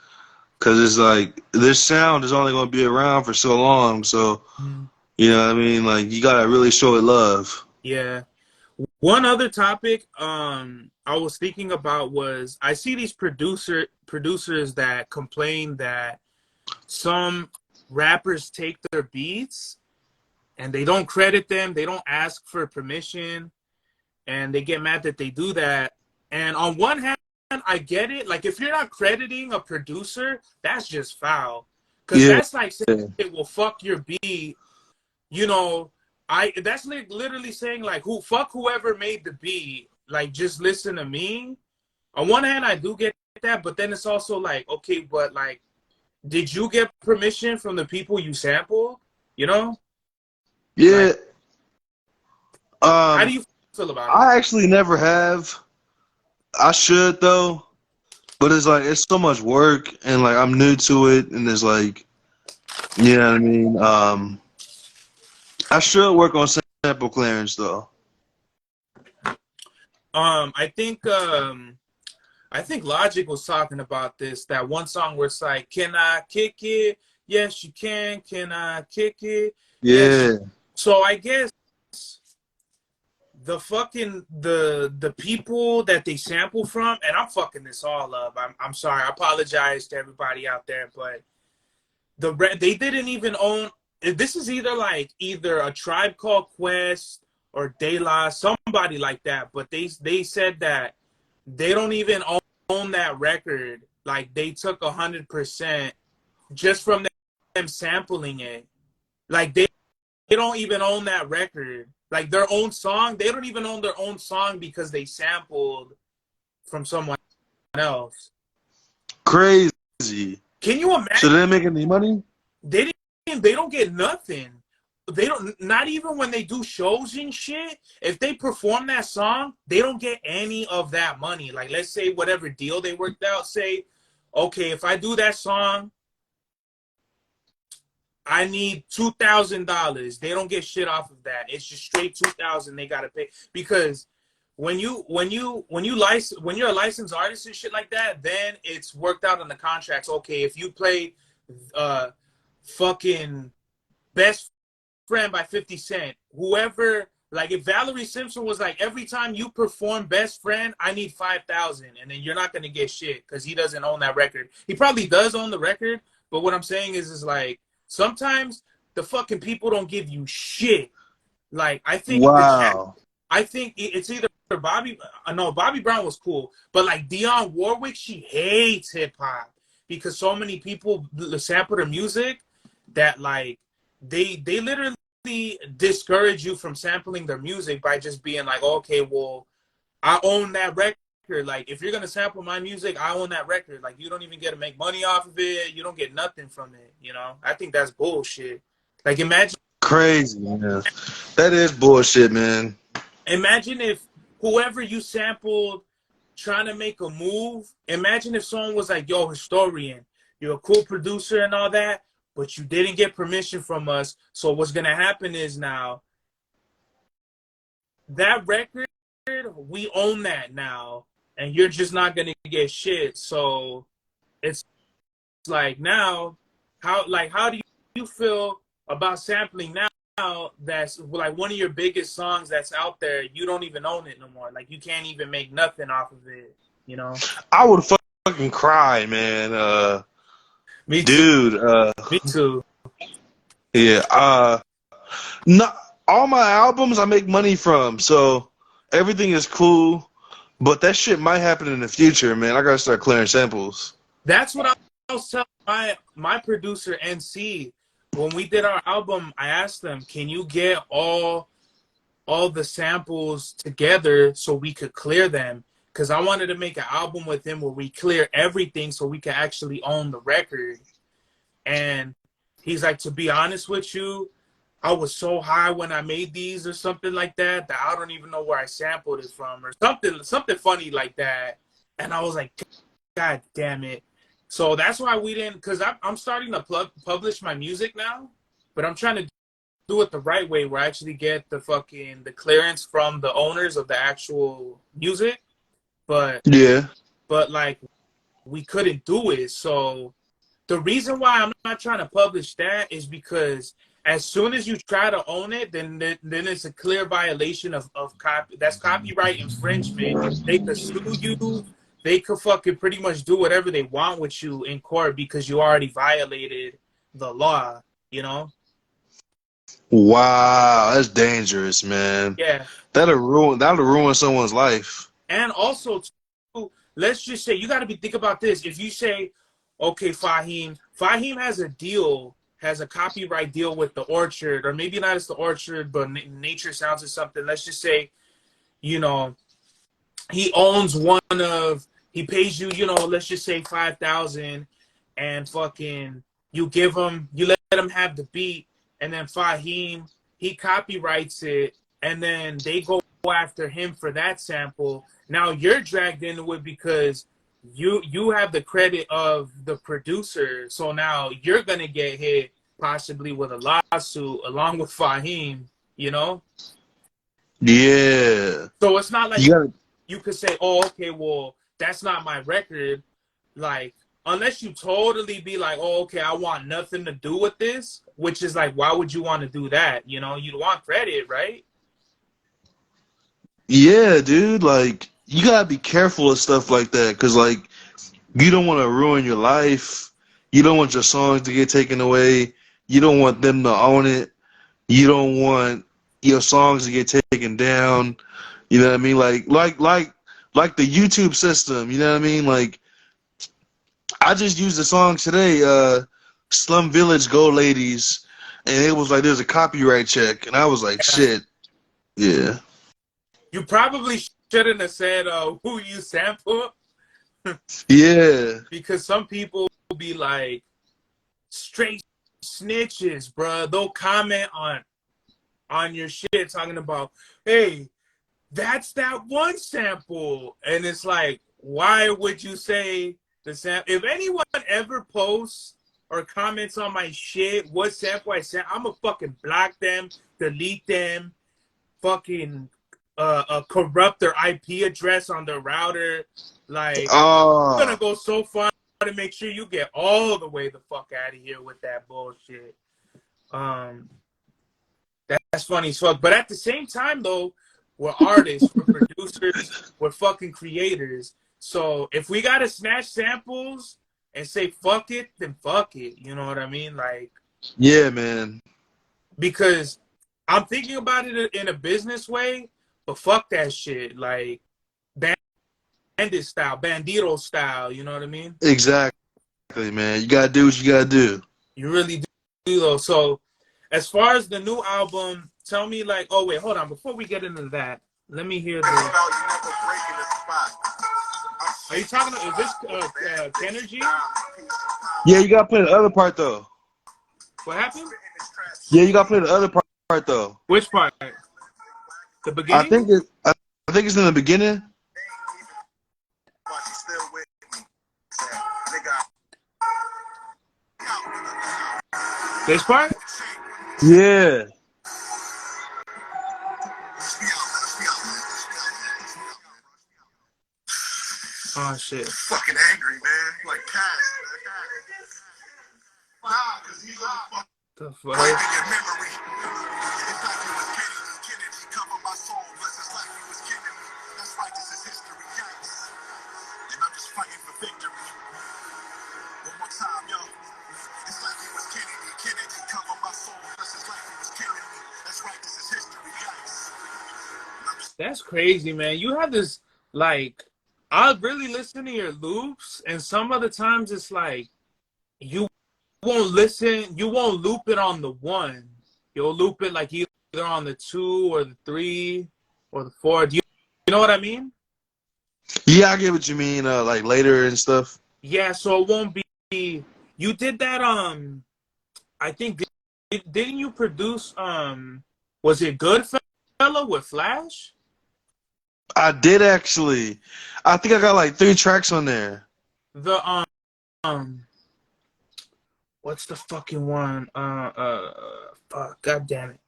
it's like this sound is only gonna be around for so long. So you know what I mean? Like you gotta really show it love. Yeah. One other topic I was thinking about was I see these producers that complain that some rappers take their beats and they don't credit them, they don't ask for permission, and they get mad that they do that. And on one hand, I get it. Like if you're not crediting a producer, that's just foul. Cause Yeah. that's like saying it will fuck your beat, you know. That's like literally saying like fuck whoever made the beat, like just listen to me. On one hand I do get that, but then it's also like, okay, but like did you get permission from the people you sampled? You know? Yeah. Like, how do you feel about it? I actually never have. I should though, but it's like it's so much work, and like I'm new to it, and it's like, you know what I mean. I should work on sample clearance though. I think Logic was talking about this, that one song where it's like, can I kick it? Yes, you can. Can I kick it? Yes. Yeah. So I guess the fucking the people that they sample from, and I'm fucking this all up. I'm sorry. I apologize to everybody out there, but they didn't even own. This is either a Tribe Called Quest or De La, somebody like that. But they said that they don't even own that record. Like they took 100% just from them sampling it. Like they don't even own that record. Like their own song, they don't even own their own song because they sampled from someone else. Crazy. Can you imagine? So they didn't make any money? They don't get nothing. They don't, not even when they do shows and shit. If they perform that song, they don't get any of that money. Like let's say whatever deal they worked out, say, okay, if I do that song, I need $2,000. They don't get shit off of that. It's just straight 2,000 they gotta pay. Because when you're a licensed artist and shit like that, then it's worked out in the contracts. Okay, if you play fucking Best Friend by 50 Cent, whoever, like if Valerie Simpson was like, every time you perform Best Friend, I need 5,000, and then you're not gonna get shit because he doesn't own that record. He probably does own the record, but what I'm saying is like sometimes the fucking people don't give you shit. Like I think it's either Bobby Brown was cool, but like Dionne Warwick, she hates hip hop because so many people sample her music that like they literally discourage you from sampling their music by just being like, okay, well, I own that record. Like if you're gonna sample my music, I own that record. Like you don't even get to make money off of it. You don't get nothing from it. You know, I think that's bullshit. Like imagine Crazy, man. That is bullshit, man. Imagine if whoever you sampled trying to make a move, imagine if someone was like, yo, Historian, you're a cool producer and all that, but you didn't get permission from us. So what's going to happen is now that record, we own that now, and you're just not going to get shit. So it's like now, how do you feel about sampling now? That's like one of your biggest songs that's out there, you don't even own it no more. Like you can't even make nothing off of it, you know? I would fucking cry, man. Me too. Dude, Me too. yeah, not all my albums I make money from, so everything is cool, but that shit might happen in the future, man. I gotta start clearing samples. That's what was telling my producer NC when we did our album, I asked them, "Can you get all the samples together so we could clear them?" Because I wanted to make an album with him where we clear everything so we could actually own the record. And he's like, "To be honest with you, I was so high when I made these or something like that that I don't even know where I sampled it from or something funny like that." And I was like, "God damn it." So that's why we didn't, because I'm starting to publish my music now, but I'm trying to do it the right way where I actually get the clearance from the owners of the actual music. But Yeah. like we couldn't do it. So the reason why I'm not trying to publish that is because as soon as you try to own it, then it's a clear violation of that's copyright infringement. They could sue you. They could fucking pretty much do whatever they want with you in court because you already violated the law, you know? Wow, that's dangerous, man. Yeah. That'll ruin someone's life. And also, too, let's just say, you got to think about this. If you say, okay, Fahim has a copyright deal with the Orchard, or maybe not as the Orchard, but Nature Sounds or something. Let's just say, you know, he owns he pays you, let's just say 5,000, and fucking you let him have the beat, and then Fahim, he copyrights it, and then they go after him for that sample. Now you're dragged into it because you have the credit of the producer, so now you're gonna get hit possibly with a lawsuit along with Fahim, you know? Yeah. So it's not like You gotta, you could say, "Oh, okay, well, that's not my record." Like, unless you totally be like, "Oh, okay, I want nothing to do with this," which is like, why would you want to do that? You'd want credit, right? yeah, dude. Like, you gotta be careful of stuff like that, cause like you don't want to ruin your life. You don't want your songs to get taken away. You don't want them to own it. You don't want your songs to get taken down. You know what I mean? Like the YouTube system. You know what I mean? Like, I just used the song today, Slum Village Go Ladies, and it was like there's a copyright check, and I was like, Yeah. shit, yeah, You probably shouldn't have said who you sample yeah, because some people will be like straight snitches, bruh. They'll comment on your shit talking about, "Hey, that's that one sample," and it's like, why would you say the sample? If anyone ever posts or comments on my shit, what sample I sent, I'm gonna fucking block them, delete them, fucking corrupt their IP address on their router. Like, I'm gonna oh, go so far to make sure you get all the way the fuck out of here with that bullshit. Um, that's funny as fuck. But at the same time, though, we're artists, we're producers, we're fucking creators. So if we gotta snatch samples and say fuck it, then fuck it. You know what I mean? Like, yeah, man, because I'm thinking about it in a business way, but fuck that shit. Like, bandit style, bandito style. You know what I mean? exactly, man. You gotta do what you gotta do. You really do, though. So as far as the new album, tell me, like, oh wait, hold on. Before we get into that, let me hear the. Are you talking? Is this Kenergy? Yeah, you gotta play the other part though. What happened? Yeah, you gotta play the other part though. Which part? The I beginning? think it. I think it's in the beginning. This part? Yeah. Oh shit. Fucking angry, man. Like Cash. Nah, because he's on The fuck? breaking your memory. It's like you was kidding me. Kennedy covered my soul. Bless his life, he was kidding me. That's right, this is history. Yikes. And I'm just fighting for victory. One more time, yo. It's like he was kidding me. Kennedy covered my soul. Bless his life, he was killing me. That's right, this is history. Yikes. That's crazy, man. You have this, like, I'll really listen to your loops, and some other times it's like you won't listen. You won't loop it on the 1. You'll loop it like either on the 2 or the 3 or the 4. You know what I mean? Yeah, I get what you mean. Like later and stuff. Yeah. So it won't be. You did that. I think didn't you produce? Was it Goodfella with Flash? I did actually. I think I got like 3 tracks on there. The what's the fucking one? Fuck, god damn it.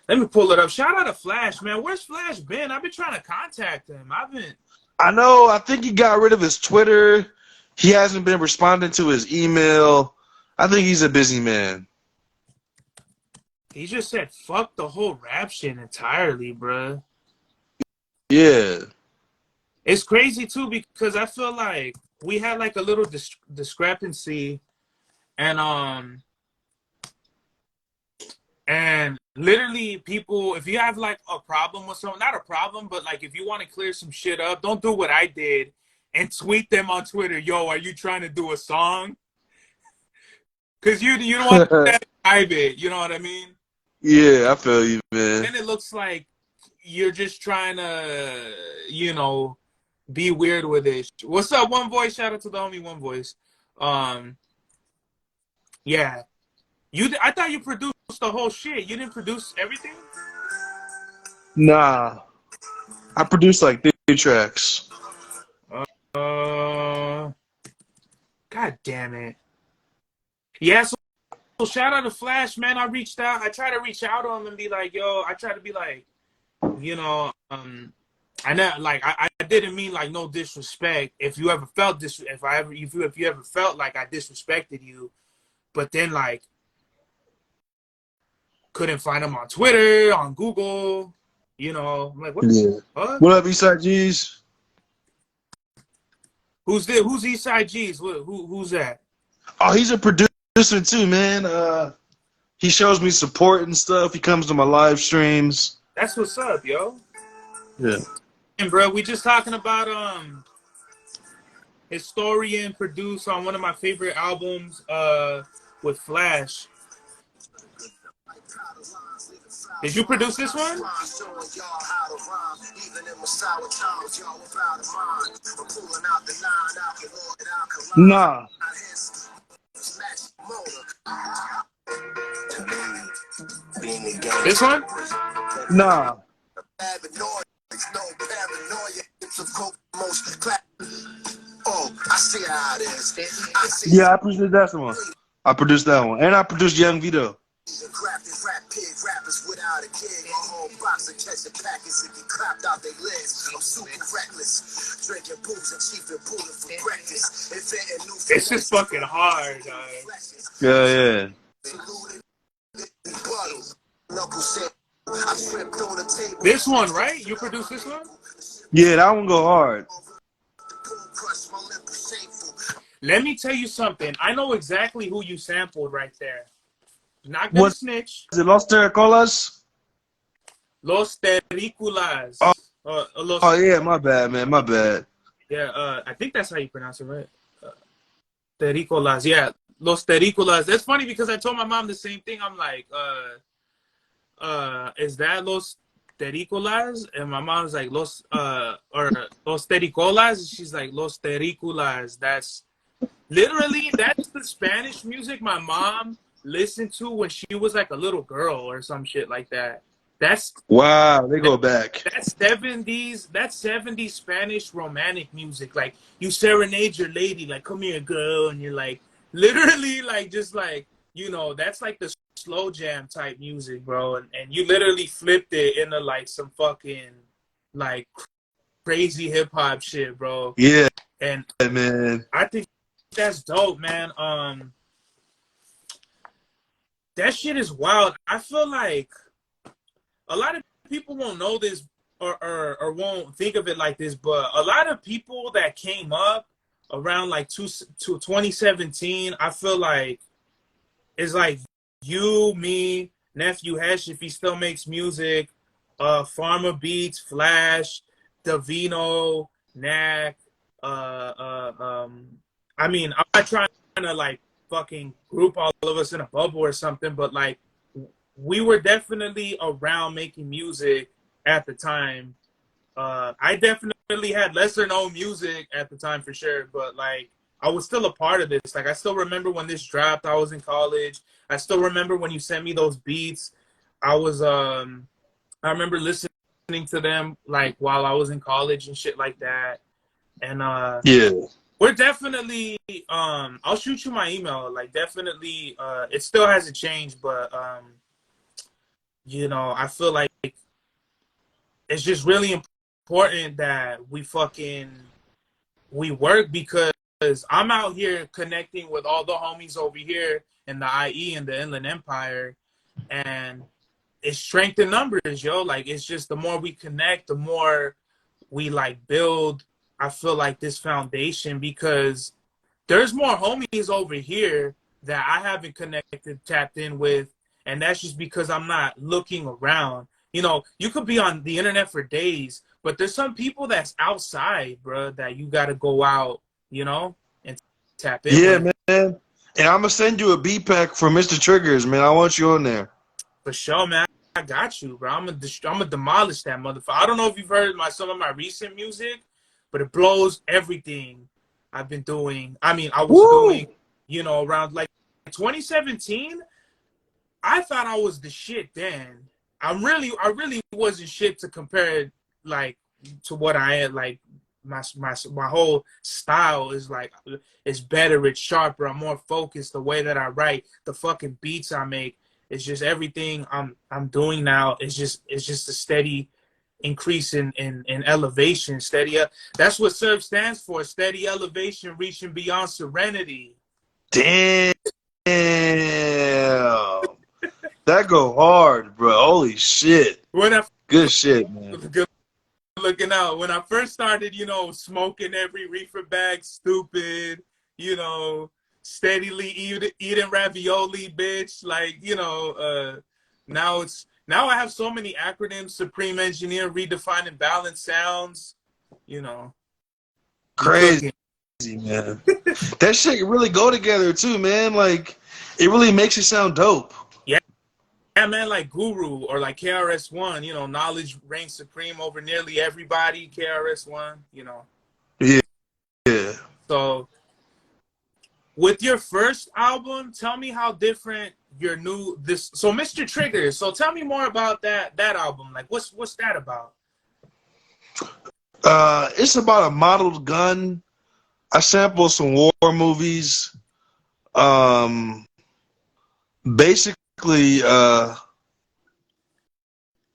Let me pull it up. Shout out to Flash, man. Where's Flash been? I've been trying to contact him. I know. I think he got rid of his Twitter. He hasn't been responding to his email. I think he's a busy man. He just said fuck the whole rap shit entirely, bruh. Yeah. It's crazy too because I feel like we had like a little discrepancy, and literally people, if you have like a problem with someone, not a problem, but like if you want to clear some shit up, don't do what I did and tweet them on Twitter. Yo, are you trying to do a song? Because you don't want to private. You know what I mean? Yeah, I feel you, man. Then it looks like you're just trying to, be weird with it. What's up, One Voice? Shout out to the homie One Voice. Yeah. I thought you produced the whole shit. You didn't produce everything? Nah. I produced like 3 tracks. God damn it. Yeah, so shout out to Flash, man. I reached out. I tried to reach out to him and be like, yo, I try to be like, I know, like, I didn't mean like no disrespect. If you ever felt if you ever felt like I disrespected you, but then like couldn't find him on Twitter, on Google, I'm like, what? Yeah. What up, Eastside G's? Who's Eastside G's? Who's that? Oh, he's a producer too, man. He shows me support and stuff. He comes to my live streams. That's what's up, yo. Yeah. And bro, we just talking about Historian produced on one of my favorite albums with Flash. Did you produce this one? Nah. This one? Nah. Yeah, I produced that one. I produced that one. And I produced Young Vito. It's just fucking hard, Yeah. This one, right? You produced this one? Yeah, that one go hard. Let me tell you something. I know exactly who you sampled right there. Not gonna snitch. Is it Los Terracolas? Los Terrícolas. Oh yeah, my bad, man. My bad. Yeah, I think that's how you pronounce it, right? Terrícolas. Yeah, Los Terrícolas. That's funny because I told my mom the same thing. I'm like, is that Los Terrícolas? And my mom's like, Los Terrícolas. She's like, Los Terrícolas. That's the Spanish music my mom listened to when she was like a little girl or some shit like that. Wow, they go back. That's 70s Spanish romantic music. Like you serenade your lady, like come here, girl, and you're like literally like just like that's like the slow jam type music, bro. And you literally flipped it into like some fucking like crazy hip hop shit, bro. Yeah, and man, I think that's dope, man. That shit is wild. I feel like a lot of people won't know this or won't think of it like this, but a lot of people that came up around like 2017, I feel like it's like you, me, Nephew Hesh, if he still makes music, Pharma Beats, Flash, Davino, Knack. I mean, I'm not trying to like fucking group, all of us in a bubble or something, but like we were definitely around making music at the time. I definitely had lesser known music at the time for sure, but like I was still a part of this. Like I still remember when this dropped. I was in college. I still remember when you sent me those beats. I was I remember listening to them like while I was in college and shit like that. And Yeah. we're definitely I'll shoot you my email. Like definitely it still hasn't changed, but you know, I feel like it's just really important that we work, because I'm out here connecting with all the homies over here in the IE and the Inland Empire, and it's strength in numbers, yo. Like it's just the more we connect, the more we like build, I feel like, this foundation, because there's more homies over here that I haven't connected, tapped in with, and that's just because I'm not looking around. You know, you could be on the internet for days, but there's some people that's outside, bro, that you got to go out, you know, and tap in Yeah, with. man. And I'm gonna send you a beat pack for Mr. Triggers, man. I want you on there. For sure, man. I got you, bro. I'm gonna demolish that motherfucker. I don't know if you've heard some of my recent music, but it blows everything I've been doing. I mean, I was doing, you know, around like 2017. I thought I was the shit then. I really wasn't shit to compare like to what I had. Like my whole style is like, it's better, it's sharper, I'm more focused. The way that I write, the fucking beats I make, it's just everything I'm doing now. It's just a steady increase in elevation. Steady. That's what SERV stands for. Steady elevation, reaching beyond serenity. Damn. That go hard, bro. Holy shit. When I Good shit, man. good looking out. When I first started, you know, smoking every reefer bag, stupid, you know, steadily eating ravioli, bitch. Like, you know, now I have so many acronyms: Supreme Engineer, Redefining Balance Sounds, you know. Crazy, man. That shit can really go together too, man. Like, it really makes it sound dope. Yeah, man, like Guru or like KRS-One, you know, knowledge reigns supreme over nearly everybody. KRS-One, you know. Yeah, yeah. So, with your first album, tell me how different your So, Mr. Triggers. So, tell me more about that album. Like, what's that about? It's about a modeled gun. I sample some war movies. Basically, I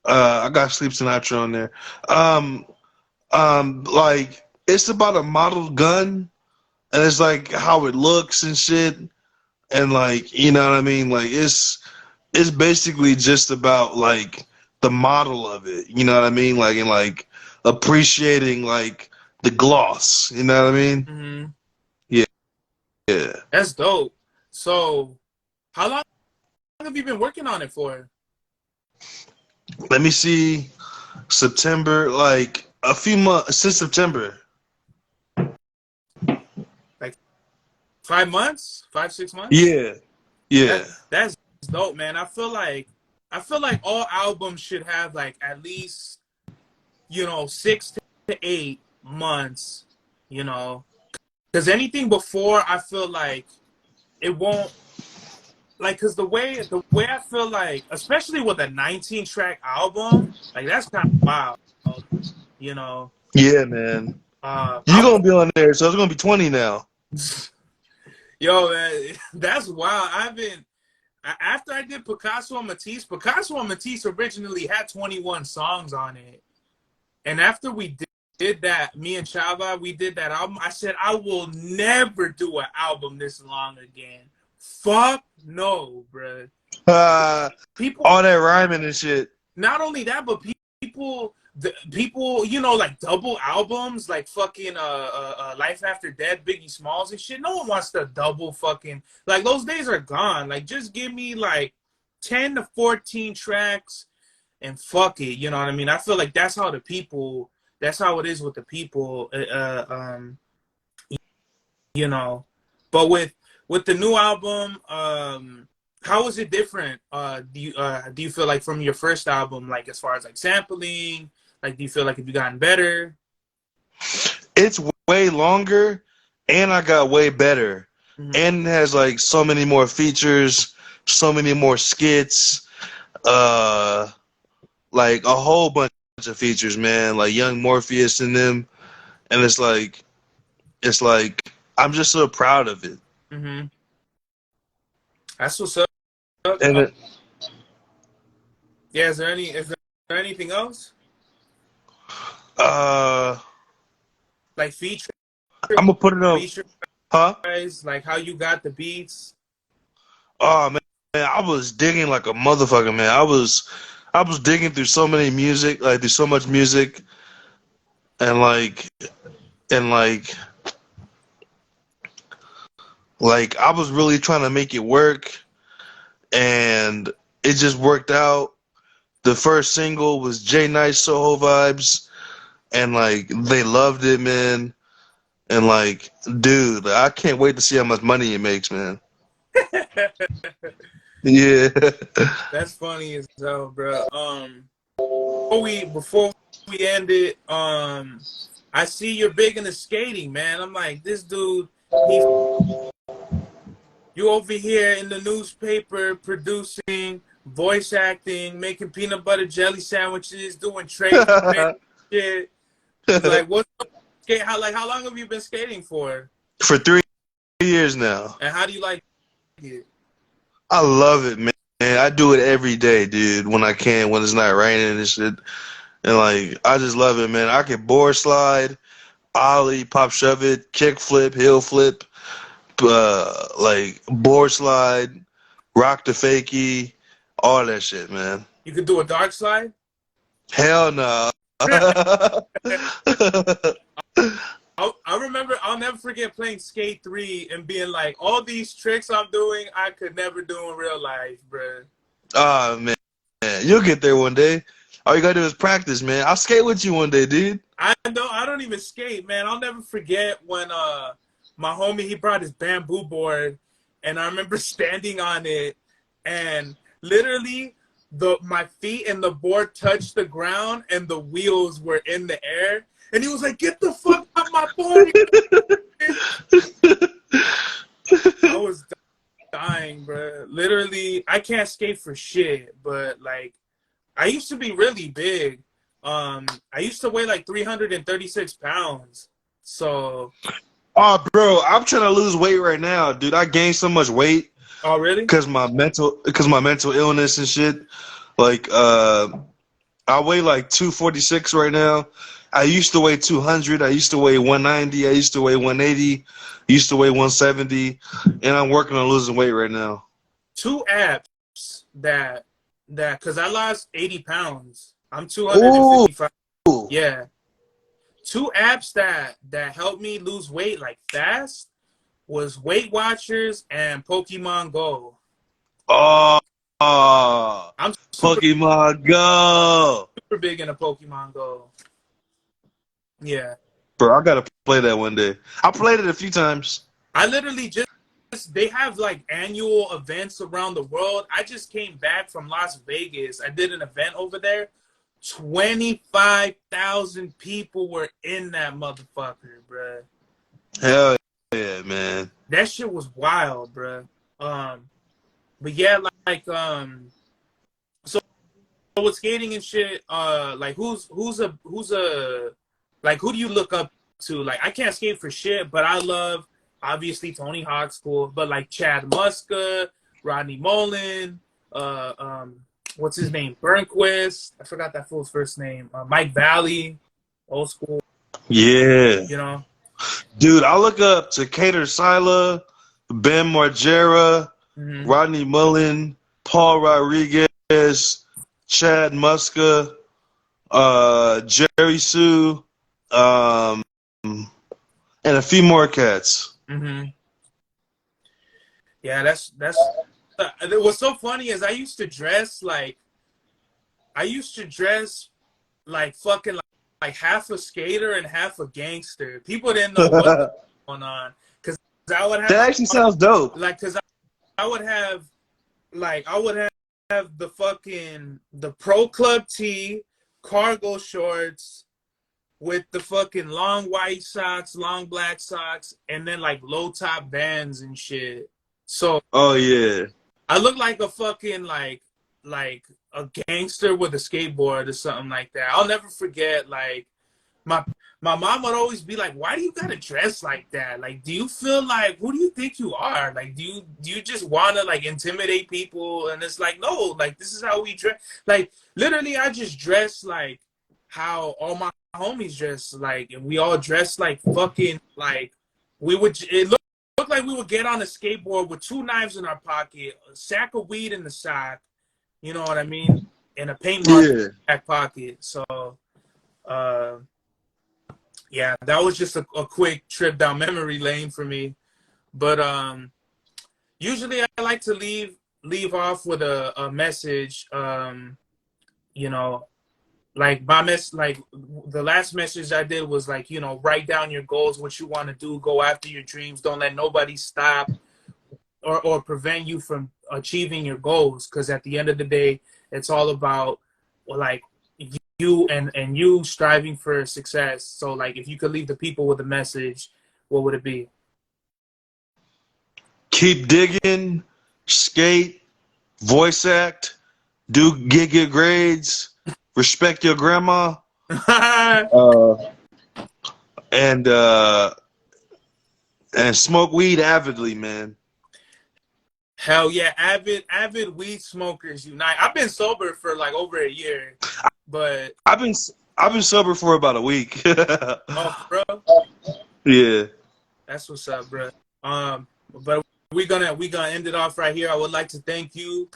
got Sleep Sinatra on there. Like, it's about a modeled gun, and it's like how it looks and shit, and like, you know what I mean? Like, it's basically just about like the model of it, you know what I mean? Like, and like appreciating like the gloss, you know what I mean? Mm-hmm. Yeah, yeah. That's dope. So, how long have you been working on it for? Let me see. September, like a few months since September. Like 5 months? 5-6 months? Yeah, yeah. That's dope, man. I feel like all albums should have like at least, you know, 6 to 8 months, you know, because anything before, I feel like it won't, like, because the way I feel like, especially with a 19-track album, like that's kind of wild, you know. Yeah, man. You're I'm gonna be on there, so it's gonna be 20 now. Yo, man, that's wild. After I did Picasso and Matisse originally had 21 songs on it. And after we did that, me and Chava, we did that album, I said, I will never do an album this long again. Fuck no, bro. People, All that rhyming and shit. not only that, but people, you know, like double albums, like fucking Life After Death, Biggie Smalls and shit. No one wants to double fucking, like, those days are gone. Like, just give me like 10 to 14 tracks and fuck it. You know what I mean? I feel like that's how it is with the people. You know, but with the new album, how is it different? Do you feel like from your first album, like as far as like sampling, like do you feel like have you gotten better? It's way longer, and I got way better, Mm-hmm. and it has like so many more features, so many more skits, uh, like a whole bunch of features, man. Like Young Morpheus in them, and it's like I'm just so proud of it. Mm-hmm. That's what's up. And it, Yeah, is there anything else uh, like feature I'm gonna put it up, feature huh? wise, like how you got the beats? Oh man, I was digging like a motherfucker, man. I was digging through so many music, like through so much music, and and like I was really trying to make it work, and it just worked out. The first single was J Nice Soho Vibes, and like they loved it, man. And like, dude, I can't wait to see how much money it makes, man. Yeah. That's funny as hell, bro. Before we end it, I see you're big into skating, man. I'm like, this dude, he you over here in the newspaper producing, voice acting, making peanut butter jelly sandwiches, doing trade shit. It's like, what's up? Skate? How long have you been skating for? For 3 years now. And how do you like it? I love it, man. I do it every day, dude, when I can, when it's not raining and shit. And like, I just love it, man. I can board slide, ollie, pop shove it, kick flip, heel flip, like board slide, rock the fakie, all that shit, man. You could do a dark slide? Hell no. I remember, I'll never forget playing Skate 3 and being like, all these tricks I'm doing, I could never do in real life, bro. Oh man, you'll get there one day. All you gotta do is practice, man. I'll skate with you one day, dude. I don't even skate, man. I'll never forget when my homie, he brought his bamboo board, and I remember standing on it, and literally my feet and the board touched the ground and the wheels were in the air, and he was like, "Get the fuck off my board!" I was dying, bro. Literally, I can't skate for shit, but like, I used to be really big. I used to weigh like 336 pounds. So. Oh, bro, I'm trying to lose weight right now, dude. I gained so much weight Oh, really? because my mental illness and shit. Like, I weigh like 246 right now. I used to weigh 200. I used to weigh 190. I used to weigh 180. I used to weigh 170, and I'm working on losing weight right now. Two apps that because I lost 80 pounds. I'm 255. Ooh. Yeah. Two apps that helped me lose weight like fast was Weight Watchers and Pokemon Go. Oh, I'm Pokemon Go. super big into Pokemon Go. Yeah. Bro, I gotta play that one day. I played it a few times. I literally just they have like annual events around the world. I just came back from Las Vegas. I did an event over there. 25,000 people were in that motherfucker, bruh. Hell yeah, man. That shit was wild, bruh. But yeah, so with skating and shit, like who's a like who do you look up to? Like I can't skate for shit, but I love obviously Tony Hawk's cool, but like Chad Muska, Rodney Mullen, what's his name? Burnquist. I forgot that fool's first name. Mike Valley, old school. Yeah. You know? Dude, I look up to Cater Sila, Ben Margera, Rodney Mullen, Paul Rodriguez, Chad Muska, Jerry Sue, and a few more cats. Yeah, that's what's so funny is I used to dress like fucking like half a skater and half a gangster. People didn't know what was going on because I would have That actually sounds dope. like, cause I would have I would have the Pro Club tee, cargo shorts with the fucking long white socks, long black socks, and then like low top Vans and shit. So Oh yeah. I look like a fucking like a gangster with a skateboard or something like that. I'll never forget like my my mom would always be like, "Why do you gotta dress like that? Like, do you feel like who do you think you are? Like, do you just wanna like intimidate people?" And it's like, no, like this is how we dress. Like, literally, I just dress like how all my homies dress, like, and we all dress like fucking like we would. It looked like we would get on a skateboard with two knives in our pocket, a sack of weed in the sock. You know what I mean? And a paint marker in the back pocket. So. Yeah, that was just a quick trip down memory lane for me. But usually I like to leave off with a message. You know, like like the last message I did was like, you know, write down your goals, what you want to do, go after your dreams. Don't let nobody stop or prevent you from achieving your goals. Because at the end of the day, it's all about like you and you striving for success. So like if you could leave the people with a message, what would it be? Keep digging, skate, voice act, get good grades, respect your grandma, uh, and smoke weed avidly, man. Hell yeah, avid weed smokers unite. I've been sober for like over a year, but I've been sober for about a week. oh bro, Yeah. that's what's up, bro. But we gonna end it off right here. I would like to thank you.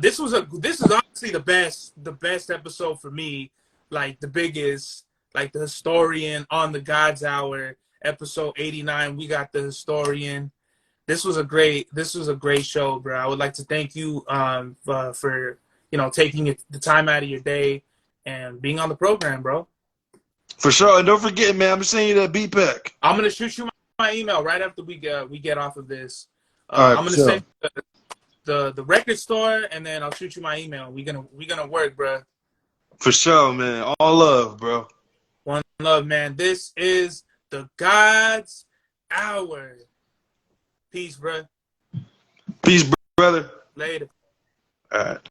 This is honestly the best episode for me, like the biggest, like the historian on the God's Hour, episode 89. We got the historian. This was a great show, bro. I would like to thank you for taking the time out of your day and being on the program, bro. For sure. And don't forget, man, I'm sending you that beat pack. I'm gonna shoot you my email right after we get off of this. All right, I'm gonna send the record store, and then I'll shoot you my email. We gonna work, bro. For sure, man. All love, bro. One love, man. This is the God's Hour. Peace, bro. Peace, brother. Later. All right.